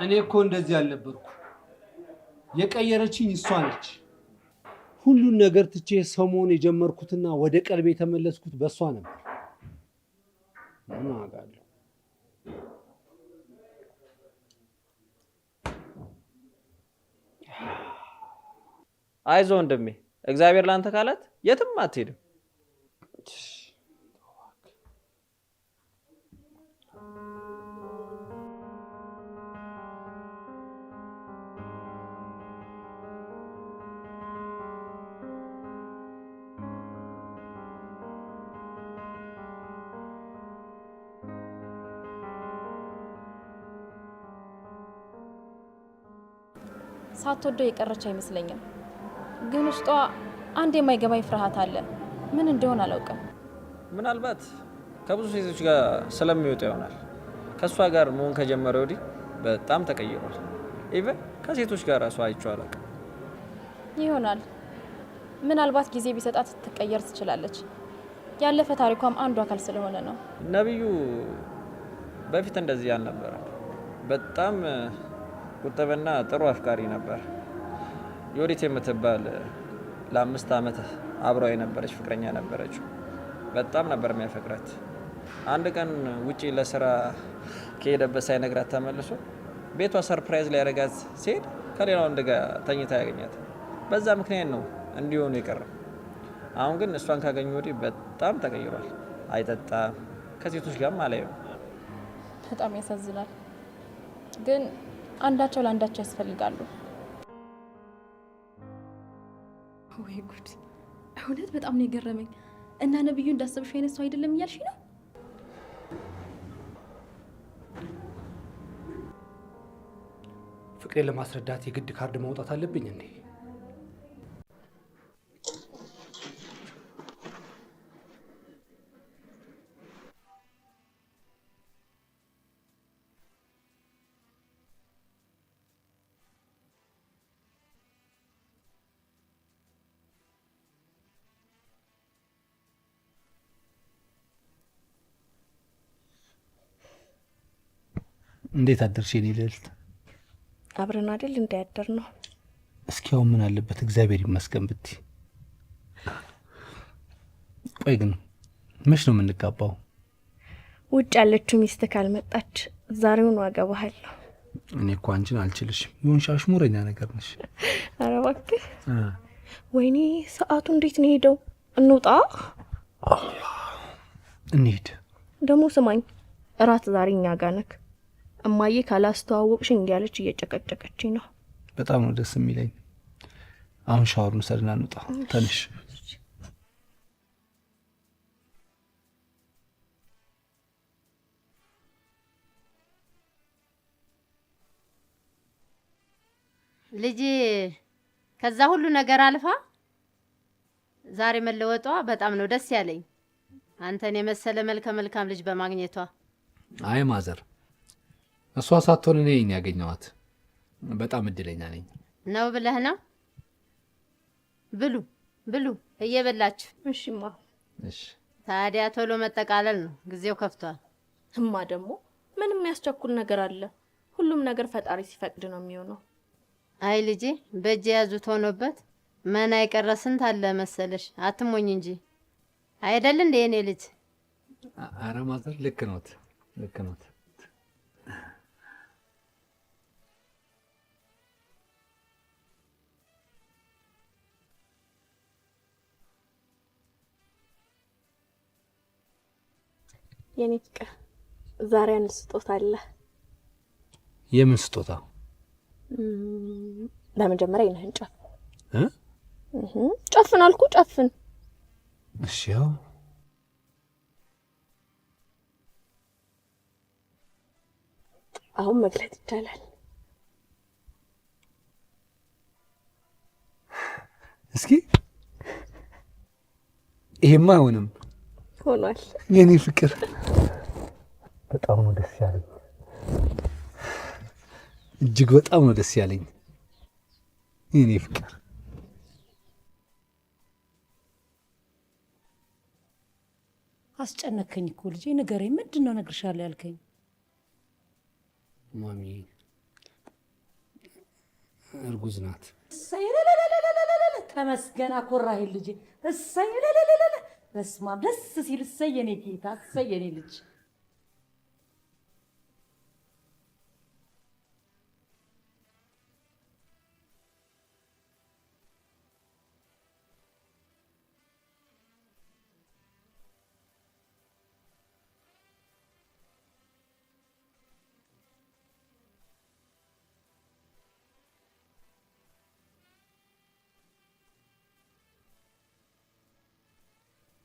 እኔ እኮ እንደዚህ አልነበርኩ። የቀየረችኝ እሷ ነች። ሁሉን ነገር ትቼ ሰሞኑን የጀመርኩትና ወደ ቀልቤ የተመለስኩት በእሷ ነበር። ምን አውቃለሁ። አይዞህ ወንድሜ፣ እግዚአብሔር ላንተ ካላት የትም አትሄድም። ሳትወደው የቀረች አይመስለኝም። ግን ውስጧ አንድ የማይገባኝ ፍርሃት አለ። ምን እንደሆነ አላውቅም። ምናልባት ከብዙ ሴቶች ጋር ስለሚወጣ ይሆናል። ከእሷ ጋር መሆን ከጀመረ ወዲህ በጣም ተቀይሯል። ኢቨን ከሴቶች ጋር እሷ አይቼው አላውቅም። ይሆናል። ምናልባት ጊዜ ቢሰጣት ትቀየር ትችላለች። ያለፈ ታሪኳም አንዱ አካል ስለሆነ ነው። ነብዩ በፊት እንደዚህ አልነበረ። በጣም ቁጥብና ጥሩ አፍቃሪ ነበር። ዮዲት የምትባል ለ5 ዓመት አብረው የነበረች ፍቅረኛ ነበረችው። በጣም ነበር የሚያፈቅራት። አንድ ቀን ውጪ ለስራ ከሄደበት ሳይነግራት ተመልሶ ቤቷ ሰርፕራይዝ ሊያደርጋት ሲሄድ ከሌላ ወንድ ጋር ተኝታ ያገኛት። በዛ ምክንያት ነው እንዲሆኑ የቀረው። አሁን ግን እሷን ካገኘ ወዲህ በጣም ተቀይሯል። አይጠጣም፣ ከሴቶች ጋርም አላየም። በጣም ያሳዝናል። ግን አንዳቸው ለአንዳቸው ያስፈልጋሉ። ወይ ጉድ! እውነት በጣም ነው የገረመኝ። እና ነብዩ እንዳሰብሽው አይነት ሰው አይደለም እያልሽ ነው? ፍቅሬን ለማስረዳት የግድ ካርድ ማውጣት አለብኝ እንዴ? እንዴት አደርሽ የኔ ልዕልት? አብረን አይደል እንዳያደር ነው። እስኪያው ምን አለበት እግዚአብሔር ይመስገን ብትይ። ቆይ ግን መች ነው የምንጋባው? ውጭ ያለችው ሚስት ካልመጣች ዛሬውን አገባሃለሁ። እኔ እኮ አንቺን አልችልሽም። ይሁን ሻሽሙረኛ ነገር ነሽ። ኧረ እባክህ። ወይኔ ሰዓቱ እንዴት ነው ሄደው? እንውጣ። እንሂድ። ደግሞ ስማኝ፣ እራት ዛሬ እኛ ጋር ነክ። እማዬ ካላስተዋወቅሽኝ እያለች እየጨቀጨቀችኝ ነው። በጣም ነው ደስ የሚለኝ። አሁን ሻወር እንውሰድና እንውጣ። ተነሽ። ልጅ ከዛ ሁሉ ነገር አልፋ ዛሬ መለወጧ በጣም ነው ደስ ያለኝ። አንተን የመሰለ መልከ መልካም ልጅ በማግኘቷ። አይ ማዘር፣ እሷ ሳትሆን እኔ ነኝ ያገኘኋት። በጣም እድለኛ ነኝ። ነው ብለህ ነው? ብሉ ብሉ፣ እየበላችሁ። እሺማ። እሺ። ታዲያ ቶሎ መጠቃለል ነው፣ ጊዜው ከፍቷል። እማ ደግሞ ምንም ያስቸኩል ነገር አለ? ሁሉም ነገር ፈጣሪ ሲፈቅድ ነው የሚሆነው። አይ ልጄ፣ በእጅ ያዙት ሆኖበት መና የቀረ ስንት አለ መሰለሽ። አትሞኝ እንጂ አይደል እንዴ የኔ ልጅ? ኧረ ማዘር ልክ ነዎት፣ ልክ ነዎት። የኔ ፍቅር ዛሬ አንድ ስጦታ አለ። የምን ስጦታ? በመጀመሪያ ይነህን ጨፍን። ጨፍን አልኩ፣ ጨፍን። እሺ ያው አሁን መግለጥ ይቻላል። እስኪ ይሄማ አይሆንም። ሆኗል። የኔ ፍቅር በጣም ነው ደስ ያለኝ። እጅግ በጣም ነው ደስ ያለኝ የኔ ፍቅር። አስጨነከኝ እኮ ልጄ። ንገረኝ፣ ምንድን ነው እነግርሻለሁ ያልከኝ? ማሚ እርጉዝ ናት። እሰይ ተመስገን፣ አኮራህ ልጄ። እሰይ በስመ አብ ደስ ሲል። እሰይ የኔ ጌታ፣ እሰይ የኔ ልጅ።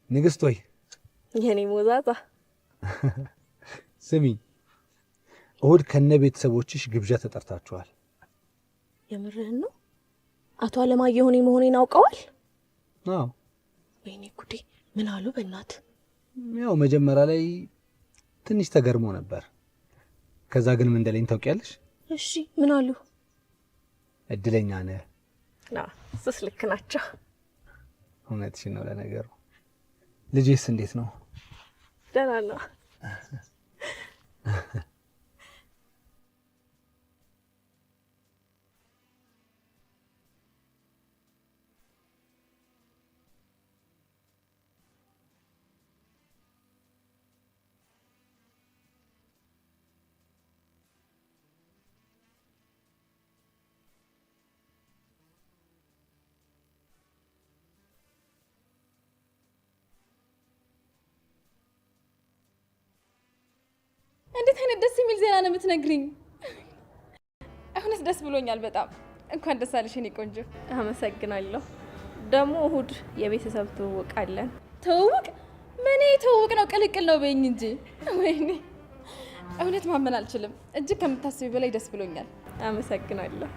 ንግስት ሆይ የኔ ሞዛዛ ስሚ፣ እሁድ ከነ ቤተሰቦችሽ ግብዣ ተጠርታችኋል። የምርህን ነው? አቶ አለማየሁ እኔ መሆኔን አውቀዋል? አዎ። ወይኔ ጉዴ! ምን አሉ? በእናት ያው መጀመሪያ ላይ ትንሽ ተገርሞ ነበር። ከዛ ግን ምን እንደለኝ ታውቂያለሽ? እሺ ምን አሉ? እድለኛ ነህ። እሱስ ልክ ናቸው። እውነትሽን ነው። ለነገሩ ልጄስ እንዴት ነው? ደህና ነው። እንዴት አይነት ደስ የሚል ዜና ነው የምትነግሪኝ? አሁንስ ደስ ብሎኛል በጣም። እንኳን ደስ አለሽ የኔ ቆንጆ። አመሰግናለሁ። ደግሞ እሁድ የቤተሰብ ትውውቅ አለን። ትውውቅ? ምን ትውውቅ ነው? ቅልቅል ነው በይኝ እንጂ። ወይኔ እውነት ማመን አልችልም። እጅግ ከምታስቢ በላይ ደስ ብሎኛል። አመሰግናለሁ።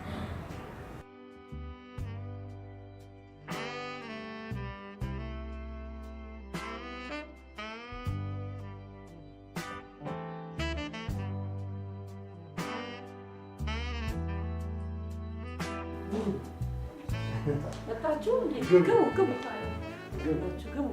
መጣችሁ እንዴ? ግቡ ግቡ ግቡ።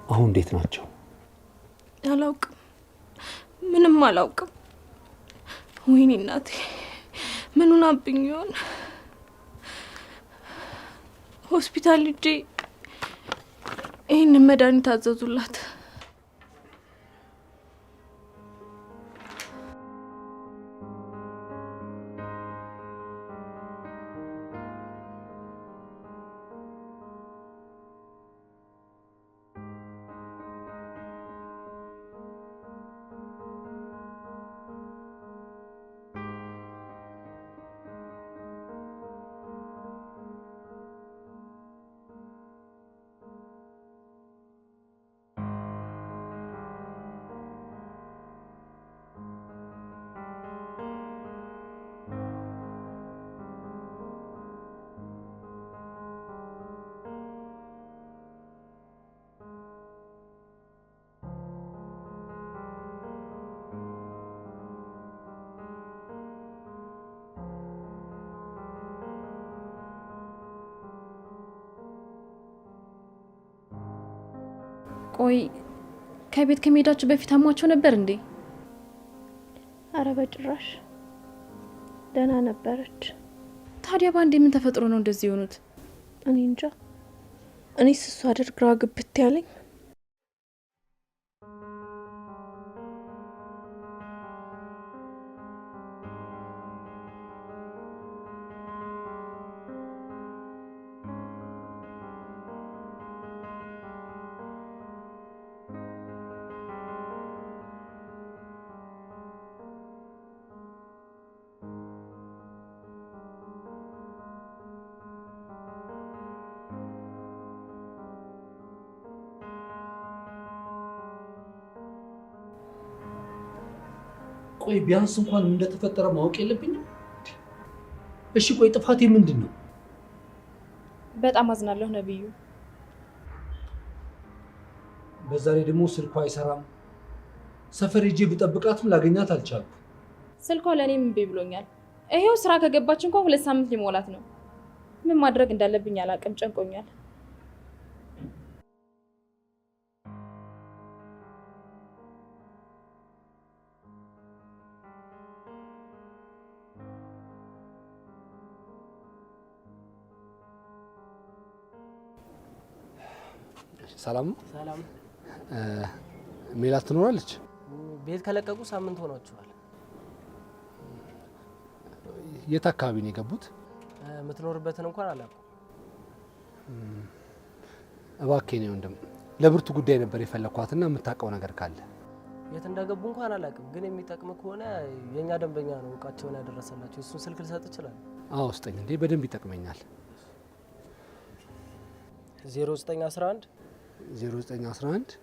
አሁን እንዴት ናቸው? አላውቅም፣ ምንም አላውቅም። ወይኔ እናቴ ምን ሆናብኝ ይሆን? ሆስፒታል ልጄ ይህንን መድኃኒት አዘዙላት። ቆይ ከቤት ከመሄዳችሁ በፊት አሟቸው ነበር እንዴ? አረ በጭራሽ ደህና ነበረች። ታዲያ ባንዴ ምን ተፈጥሮ ነው እንደዚህ የሆኑት? እኔ እንጃ። እኔስ እሱ አድር ግራ ግብት ያለኝ። ቆይ ቢያንስ እንኳን ምን እንደተፈጠረ ማወቅ የለብኝም? እሺ ቆይ ጥፋቴ ምንድን ነው? በጣም አዝናለሁ ነብዩ። በዛ ላይ ደግሞ ስልኳ አይሰራም። ሰፈር ሄጄ ብጠብቃትም ላገኛት አልቻልኩ። ስልኳ ለእኔም እምቢ ብሎኛል። ይሄው ስራ ከገባች እንኳን 2 ሳምንት ሊሞላት ነው። ምን ማድረግ እንዳለብኝ አላውቅም፣ ጨንቆኛል። ሰላም ነው? ሰላም። ሜላት ትኖራለች? ቤት ከለቀቁ ሳምንት ሆኗቸዋል። የት አካባቢ ነው የገቡት? የምትኖርበትን እንኳን አላውቅም። እባክህ ነው ወንድም፣ ለብርቱ ጉዳይ ነበር የፈለኳትና የምታውቀው ነገር ካለ። የት እንደገቡ እንኳን አላውቅም፣ ግን የሚጠቅም ከሆነ የኛ ደንበኛ ነው እቃቸውን ያደረሰላቸው። እሱን ስልክ ልሰጥ እችላለሁ? አዎ ስጠኝ እንዴ፣ በደንብ ይጠቅመኛል። 0911 0911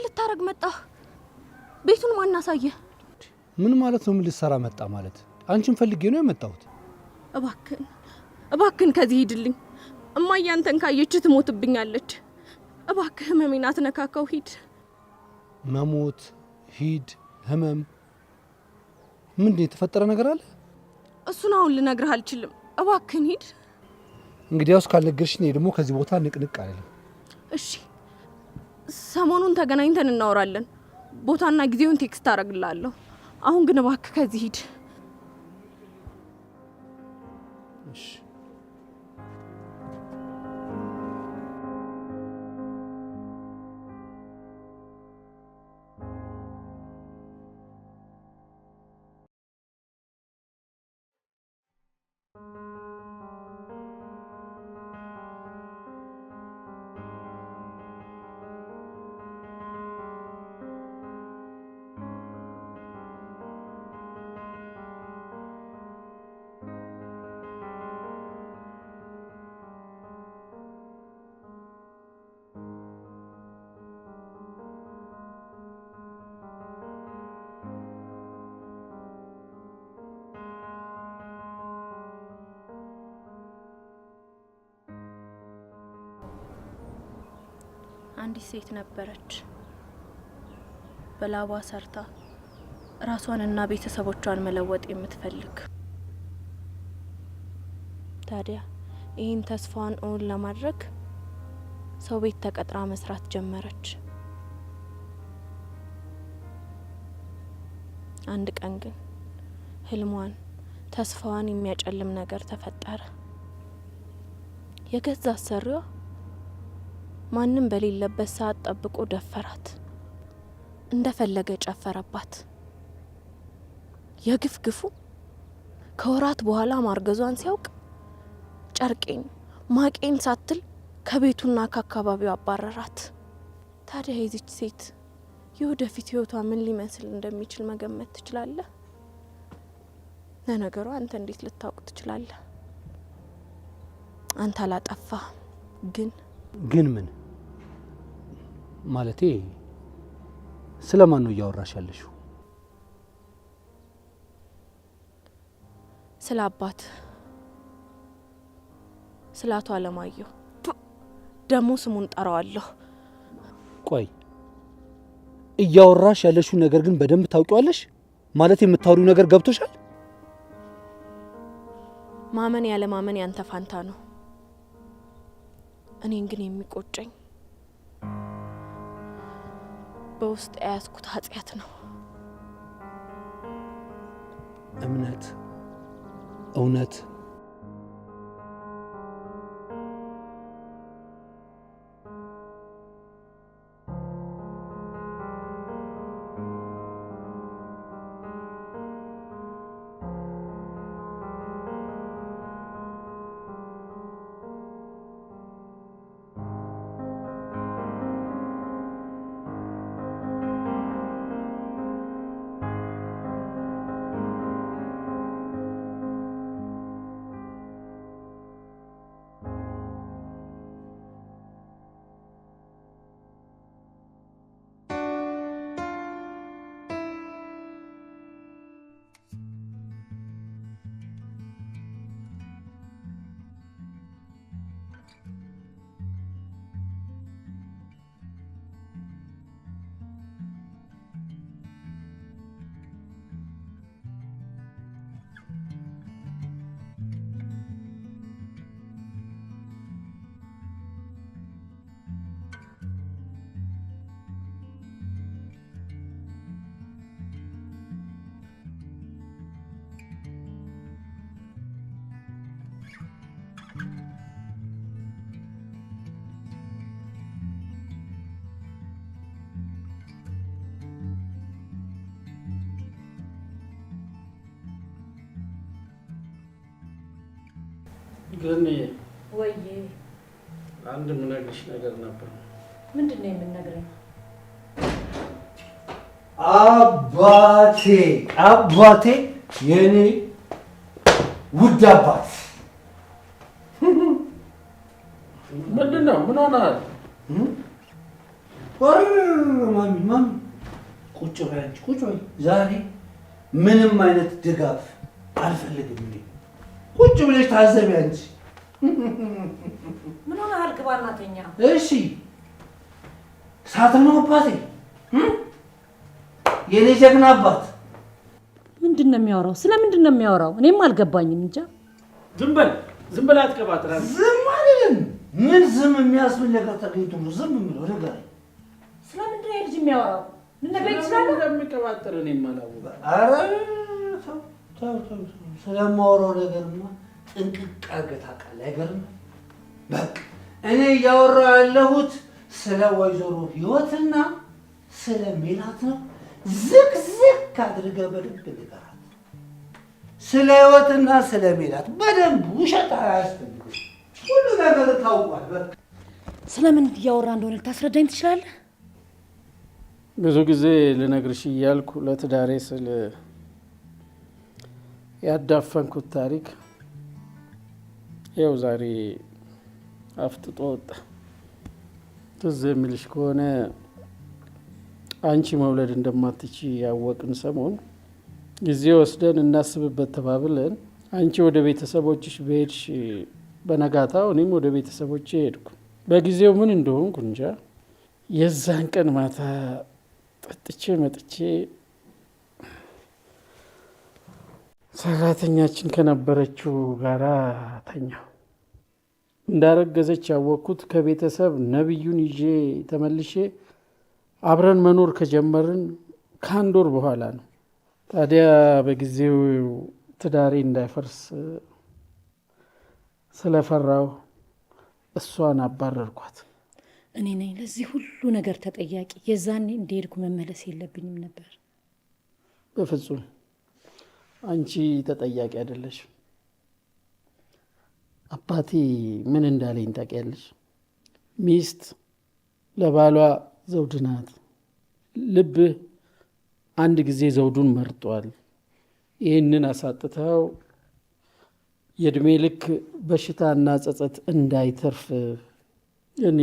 ልታረግ መጣ? ቤቱን ማን አሳየ? ምን ማለት ነው? ምን ልትሰራ መጣ ማለት? አንቺን ፈልጌ ነው የመጣሁት። እባክህን ከዚህ ሂድልኝ። እማዬ አንተን ካየች ትሞትብኛለች። እባክህ ህመሜን አትነካካው፣ ሂድ። መሞት፣ ሂድ፣ ህመም? ምንድን የተፈጠረ ነገር አለ? እሱን አሁን ልነግርህ አልችልም። እባክህን ሂድ። እንግዲያውስ ካልነገርሽኝ ደግሞ ከዚህ ቦታ ንቅንቅ አይደለም። እሺ፣ ሰሞኑን ተገናኝተን እናወራለን። ቦታና ጊዜውን ቴክስት አደርግልሃለሁ። አሁን ግን እባክህ ከዚህ ሂድ። እሺ። አንዲት ሴት ነበረች በላቧ ሰርታ ራሷንና ቤተሰቦቿን መለወጥ የምትፈልግ። ታዲያ ይህን ተስፋዋን እውን ለማድረግ ሰው ቤት ተቀጥራ መስራት ጀመረች። አንድ ቀን ግን ህልሟን፣ ተስፋዋን የሚያጨልም ነገር ተፈጠረ። የገዛ አሰሪዋ ማንም በሌለበት ሰዓት ጠብቆ ደፈራት። እንደፈለገ ጨፈረባት። የግፍ ግፉ ከወራት በኋላ ማርገዟን ሲያውቅ ጨርቄን ማቄን ሳትል ከቤቱና ከአካባቢው አባረራት። ታዲያ የዚች ሴት የወደፊት ህይወቷ ምን ሊመስል እንደሚችል መገመት ትችላለህ? ለነገሩ አንተ እንዴት ልታውቅ ትችላለህ? አንተ አላጠፋህ። ግን ምን ማለቴ? ስለማን ነው እያወራሽ ያለሽው? ስለ አባት፣ ስለ አቶ አለማየሁ። ደግሞ ስሙን ጠራዋለሁ። ቆይ እያወራሽ ያለሽው ነገር ግን በደንብ ታውቂዋለሽ? ማለት የምታወሪው ነገር ገብቶሻል? ማመን ያለ ማመን ያንተ ፋንታ ነው። እኔን ግን የሚቆጨኝ በውስጥ ያዝኩት ኃጢአት ነው። እምነት፣ እውነት፣ ግን ወይ አንድ የምነግርሽ ነገር ነበር። ምንድን ነው የምንነግረኝ? አባቴ አባቴ የኔ ውድ አባት ምንድን ነው? ምን ሆነሃል? ማሚ ቁጭ በይ አንቺ ቁጭ በይ። ዛሬ ምንም አይነት ድጋፍ አልፈልግም። እኔ ቁጭ ብለሽ ታዘቢ አንቺ። ምን ሆነሃል? ግባ እናተኛ። እሺ ሳትነው አባቴ የኔ ጀግና አባት ምንድን ነው የሚያወራው? ስለምንድን ነው የሚያወራው? እኔም አልገባኝም እንጃ። ዝም በል አትቀባጥራ። ዝም አልልም። ምን ዝም የሚያስብል ነገር ተገኝቶ ነው ዝም የምለው? ነገር ስለምንድን ነው ልጅ የሚያወራው? ምን ነገር ይችላል? እንደሚቀባጥር እኔም አላወቅም። ኧረ ተው ስለማወራው ነገርማ ጥንቅቅ አድርገህ ታውቃለህ። አይገርምም? በቃ እኔ እያወራሁ ያለሁት ስለ ወይዘሮ ህይወትና ስለ ሜላት ነው። ዝቅ አድርገህ በደንብ ንገራት። ስለ ህይወትና ስለ ሜላት በደንብ ውሸት አያስፈልግም። ሁሉ ነገር ታውቋል። በቃ ስለምን እያወራ እንደሆነ ልታስረዳኝ ትችላለህ? ብዙ ጊዜ ልነግርሽ እያልኩ ለትዳሬ ስል ያዳፈንኩት ታሪክ ይኸው ዛሬ አፍጥጦ ወጣ። ትዝ የሚልሽ ከሆነ አንቺ መውለድ እንደማትቺ ያወቅን ሰሞን ጊዜ ወስደን እናስብበት ተባብለን አንቺ ወደ ቤተሰቦችሽ በሄድሽ በነጋታው እኔም ወደ ቤተሰቦቼ ሄድኩ። በጊዜው ምን እንደሆንኩ እንጃ። የዛን ቀን ማታ ጠጥቼ መጥቼ ሰራተኛችን ከነበረችው ጋራ ተኛው። እንዳረገዘች ያወቅኩት ከቤተሰብ ነብዩን ይዤ ተመልሼ አብረን መኖር ከጀመርን ከአንድ ወር በኋላ ነው። ታዲያ በጊዜው ትዳሬ እንዳይፈርስ ስለፈራው እሷን አባረርኳት። እኔ ነኝ ለዚህ ሁሉ ነገር ተጠያቂ። የዛኔ እንደሄድኩ መመለስ የለብኝም ነበር። በፍጹም አንቺ ተጠያቂ አይደለሽ። አባቴ ምን እንዳለኝ ታውቂያለሽ? ሚስት ለባሏ ዘውድ ናት። ልብህ አንድ ጊዜ ዘውዱን መርጧል። ይህንን አሳጥተው የእድሜ ልክ በሽታና ጸጸት እንዳይተርፍ እኔ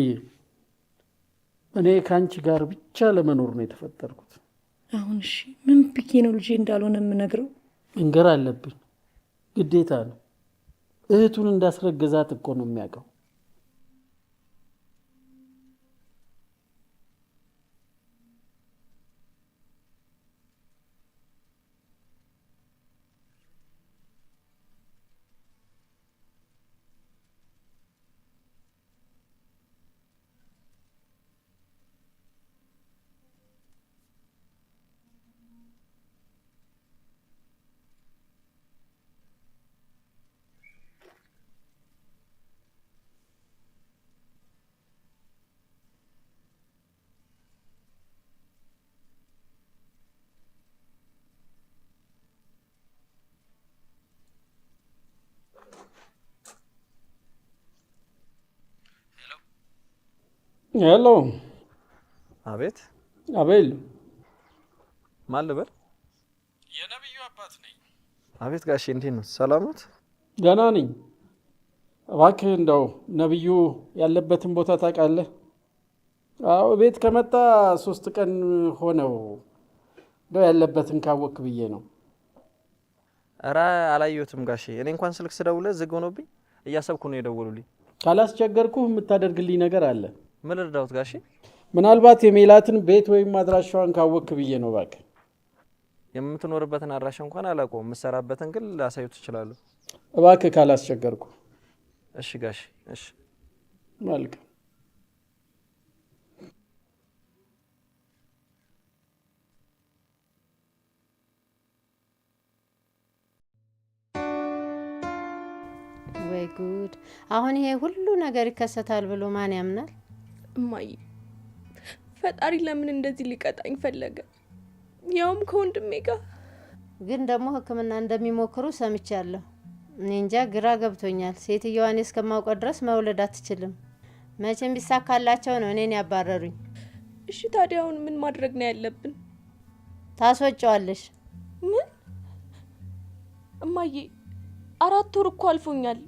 ከአንቺ ጋር ብቻ ለመኖር ነው የተፈጠርኩት። አሁን እሺ ምን ብዬ ነው ልጄ እንዳልሆነ የምነግረው? መንገር አለብኝ፣ ግዴታ ነው። እህቱን እንዳስረገዛት እኮ ነው የሚያውቀው። ሄሎ። አቤት። አቤል። ማን ልበል? የነብዩ አባት ነኝ። አቤት ጋሼ፣ እንዴት ነው? ሰላም ነው? ገና ነኝ። እባክህ እንደው ነብዩ ያለበትን ቦታ ታውቃለህ? አዎ፣ ቤት ከመጣ 3 ቀን ሆነው። እንደው ያለበትን ካወክ ብዬ ነው። ኧረ አላየሁትም ጋሼ። እኔ እንኳን ስልክ ስደውልህ ዝግ ሆኖብኝ እያሰብኩ ነው የደወሉልኝ። ካላስቸገርኩህ የምታደርግልኝ ነገር አለ። ምን ልርዳዎት ጋሼ? ምናልባት የሜላትን ቤት ወይም አድራሻዋን ካወክ ብዬ ነው። እባክህ የምትኖርበትን አድራሻ እንኳን አላውቀውም፣ የምትሰራበትን ግን ላሳዩት እችላለሁ። እባክህ ካላስቸገርኩ። እሺ ጋሼ። እሺ መልካም። ወይ ጉድ! አሁን ይሄ ሁሉ ነገር ይከሰታል ብሎ ማን ያምናል? እማዬ፣ ፈጣሪ ለምን እንደዚህ ሊቀጣኝ ፈለገ? ያውም ከወንድሜ ጋር። ግን ደግሞ ሕክምና እንደሚሞክሩ ሰምቻለሁ። እኔ እንጃ፣ ግራ ገብቶኛል። ሴትዮዋን እስከማውቀው ድረስ መውለድ አትችልም። መቼም ቢሳካላቸው ነው እኔን ያባረሩኝ። እሺ ታዲያ አሁን ምን ማድረግ ነው ያለብን? ታስወጪዋለሽ። ምን እማዬ 4 ወር እኮ አልፎኛል።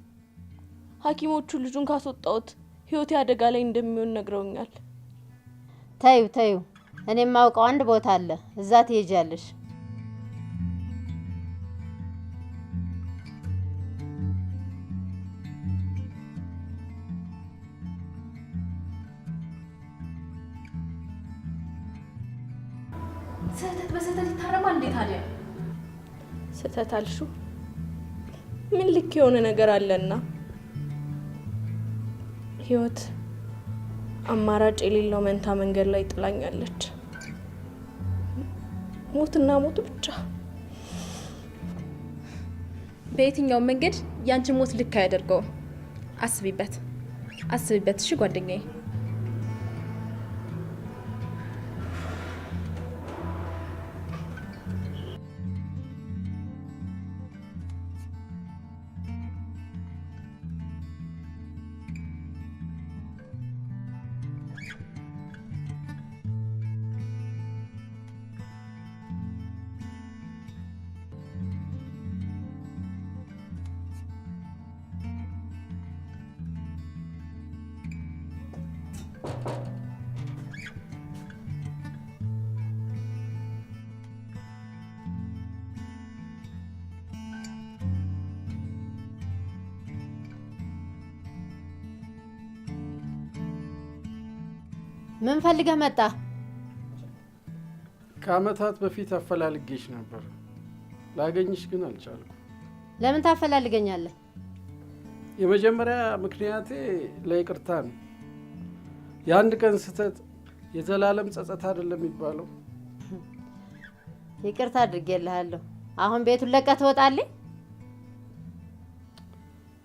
ሐኪሞቹ ልጁን ካስወጣሁት ህይወቴ አደጋ ላይ እንደሚሆን ነግረውኛል። ተዩ እኔም ማውቀው አንድ ቦታ አለ፣ እዛ ትሄጃለሽ። ስህተት በስህተት ይታረማል እንዴ ታዲያ? ስህተት አልሹ? ምን ልክ የሆነ ነገር አለና ህይወት አማራጭ የሌለው መንታ መንገድ ላይ ጥላኛለች። ሞትና ሞት ብቻ። በየትኛው መንገድ ያንቺ ሞት ልክ አያደርገውም። አስቢበት። እሺ ጓደኛዬ። ምን ፈልገህ መጣ? ከአመታት በፊት አፈላልጌሽ ነበር። ላገኝሽ ግን አልቻልኩም። ለምን ታፈላልገኛለህ? የመጀመሪያ ምክንያቴ ለይቅርታ ነው። የአንድ ቀን ስህተት የዘላለም ጸጸት አይደለም የሚባለው። ይቅርታ አድርጌልሃለሁ። አሁን ቤቱን ለቀህ ትወጣለህ?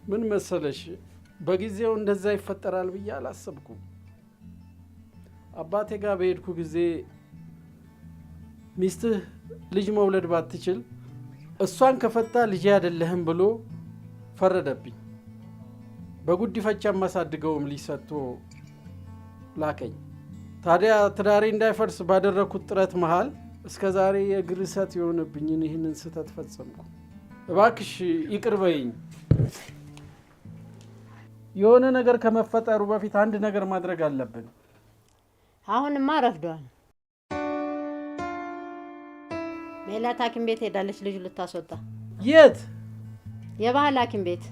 ምን መሰለሽ፣ በጊዜው እንደዛ ይፈጠራል ብዬ አላሰብኩም። አባቴ ጋር በሄድኩ ጊዜ ሚስትህ ልጅ መውለድ ባትችል እሷን ከፈታ ልጅ አይደለህም ብሎ ፈረደብኝ። በጉዲፈቻ ማሳድገውም ልጅ ሰጥቶ ላከኝ። ታዲያ ትዳሬ እንዳይፈርስ ባደረኩት ጥረት መሃል እስከ ዛሬ የእግር እሰት የሆነብኝን ይህንን ስህተት ፈጸምኩ። እባክሽ ይቅር በይኝ። የሆነ ነገር ከመፈጠሩ በፊት አንድ ነገር ማድረግ አለብን። አሁንማ ረፍዷል። ሜላት ሐኪም ቤት ሄዳለች ልጁ ልታስወጣ። የት? የባህል ሐኪም ቤት።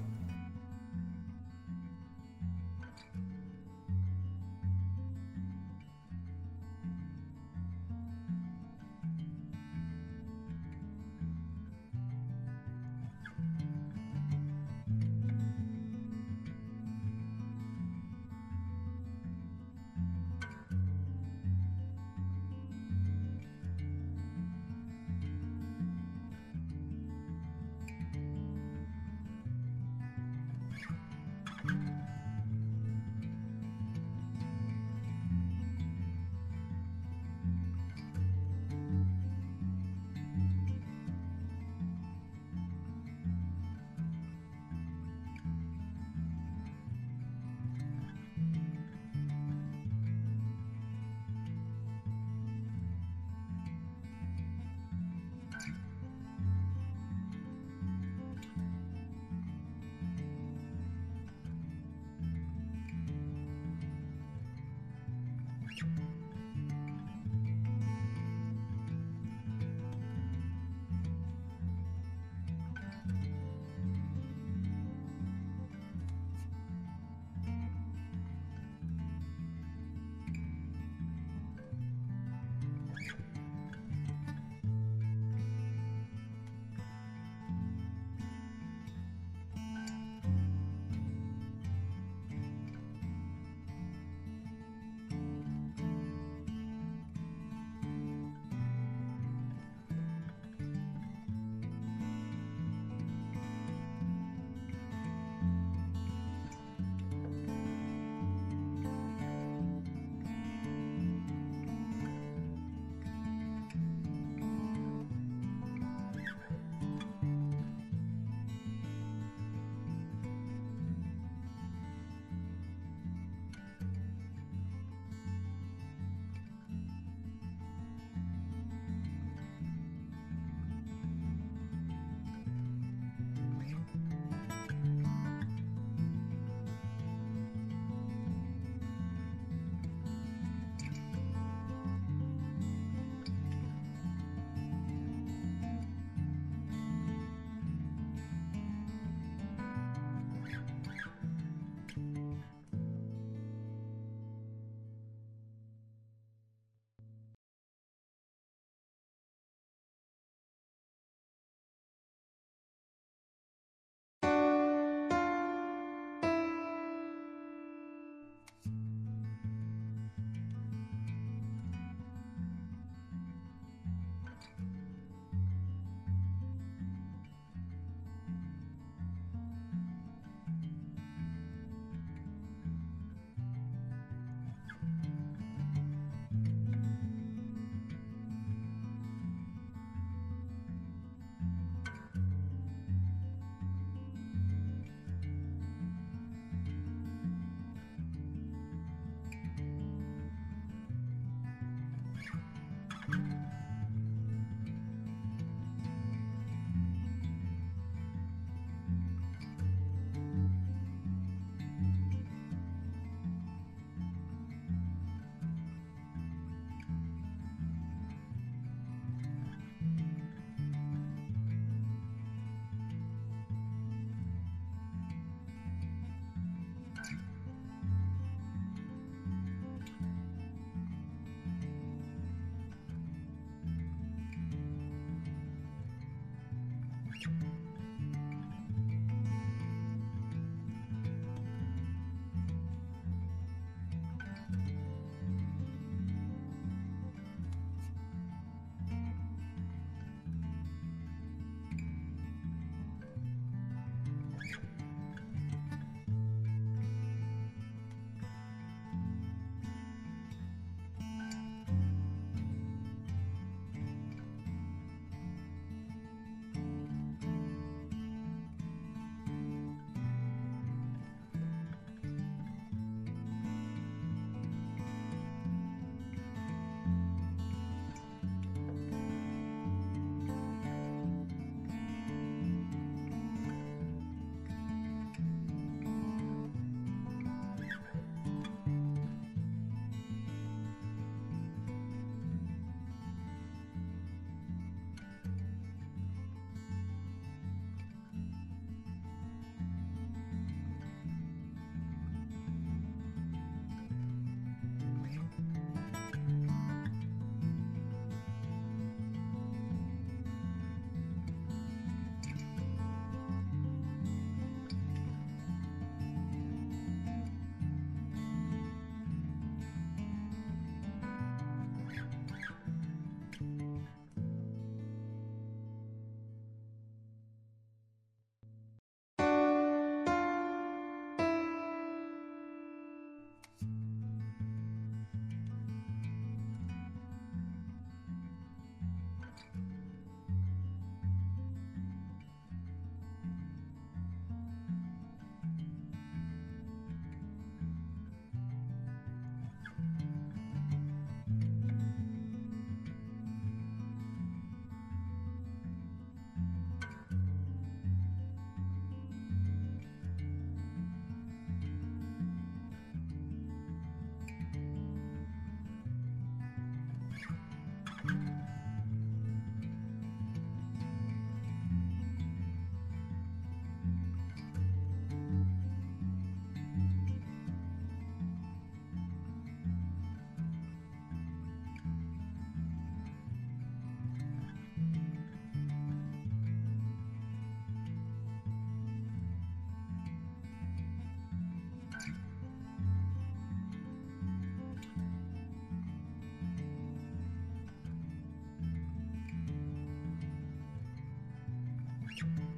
ናቸው።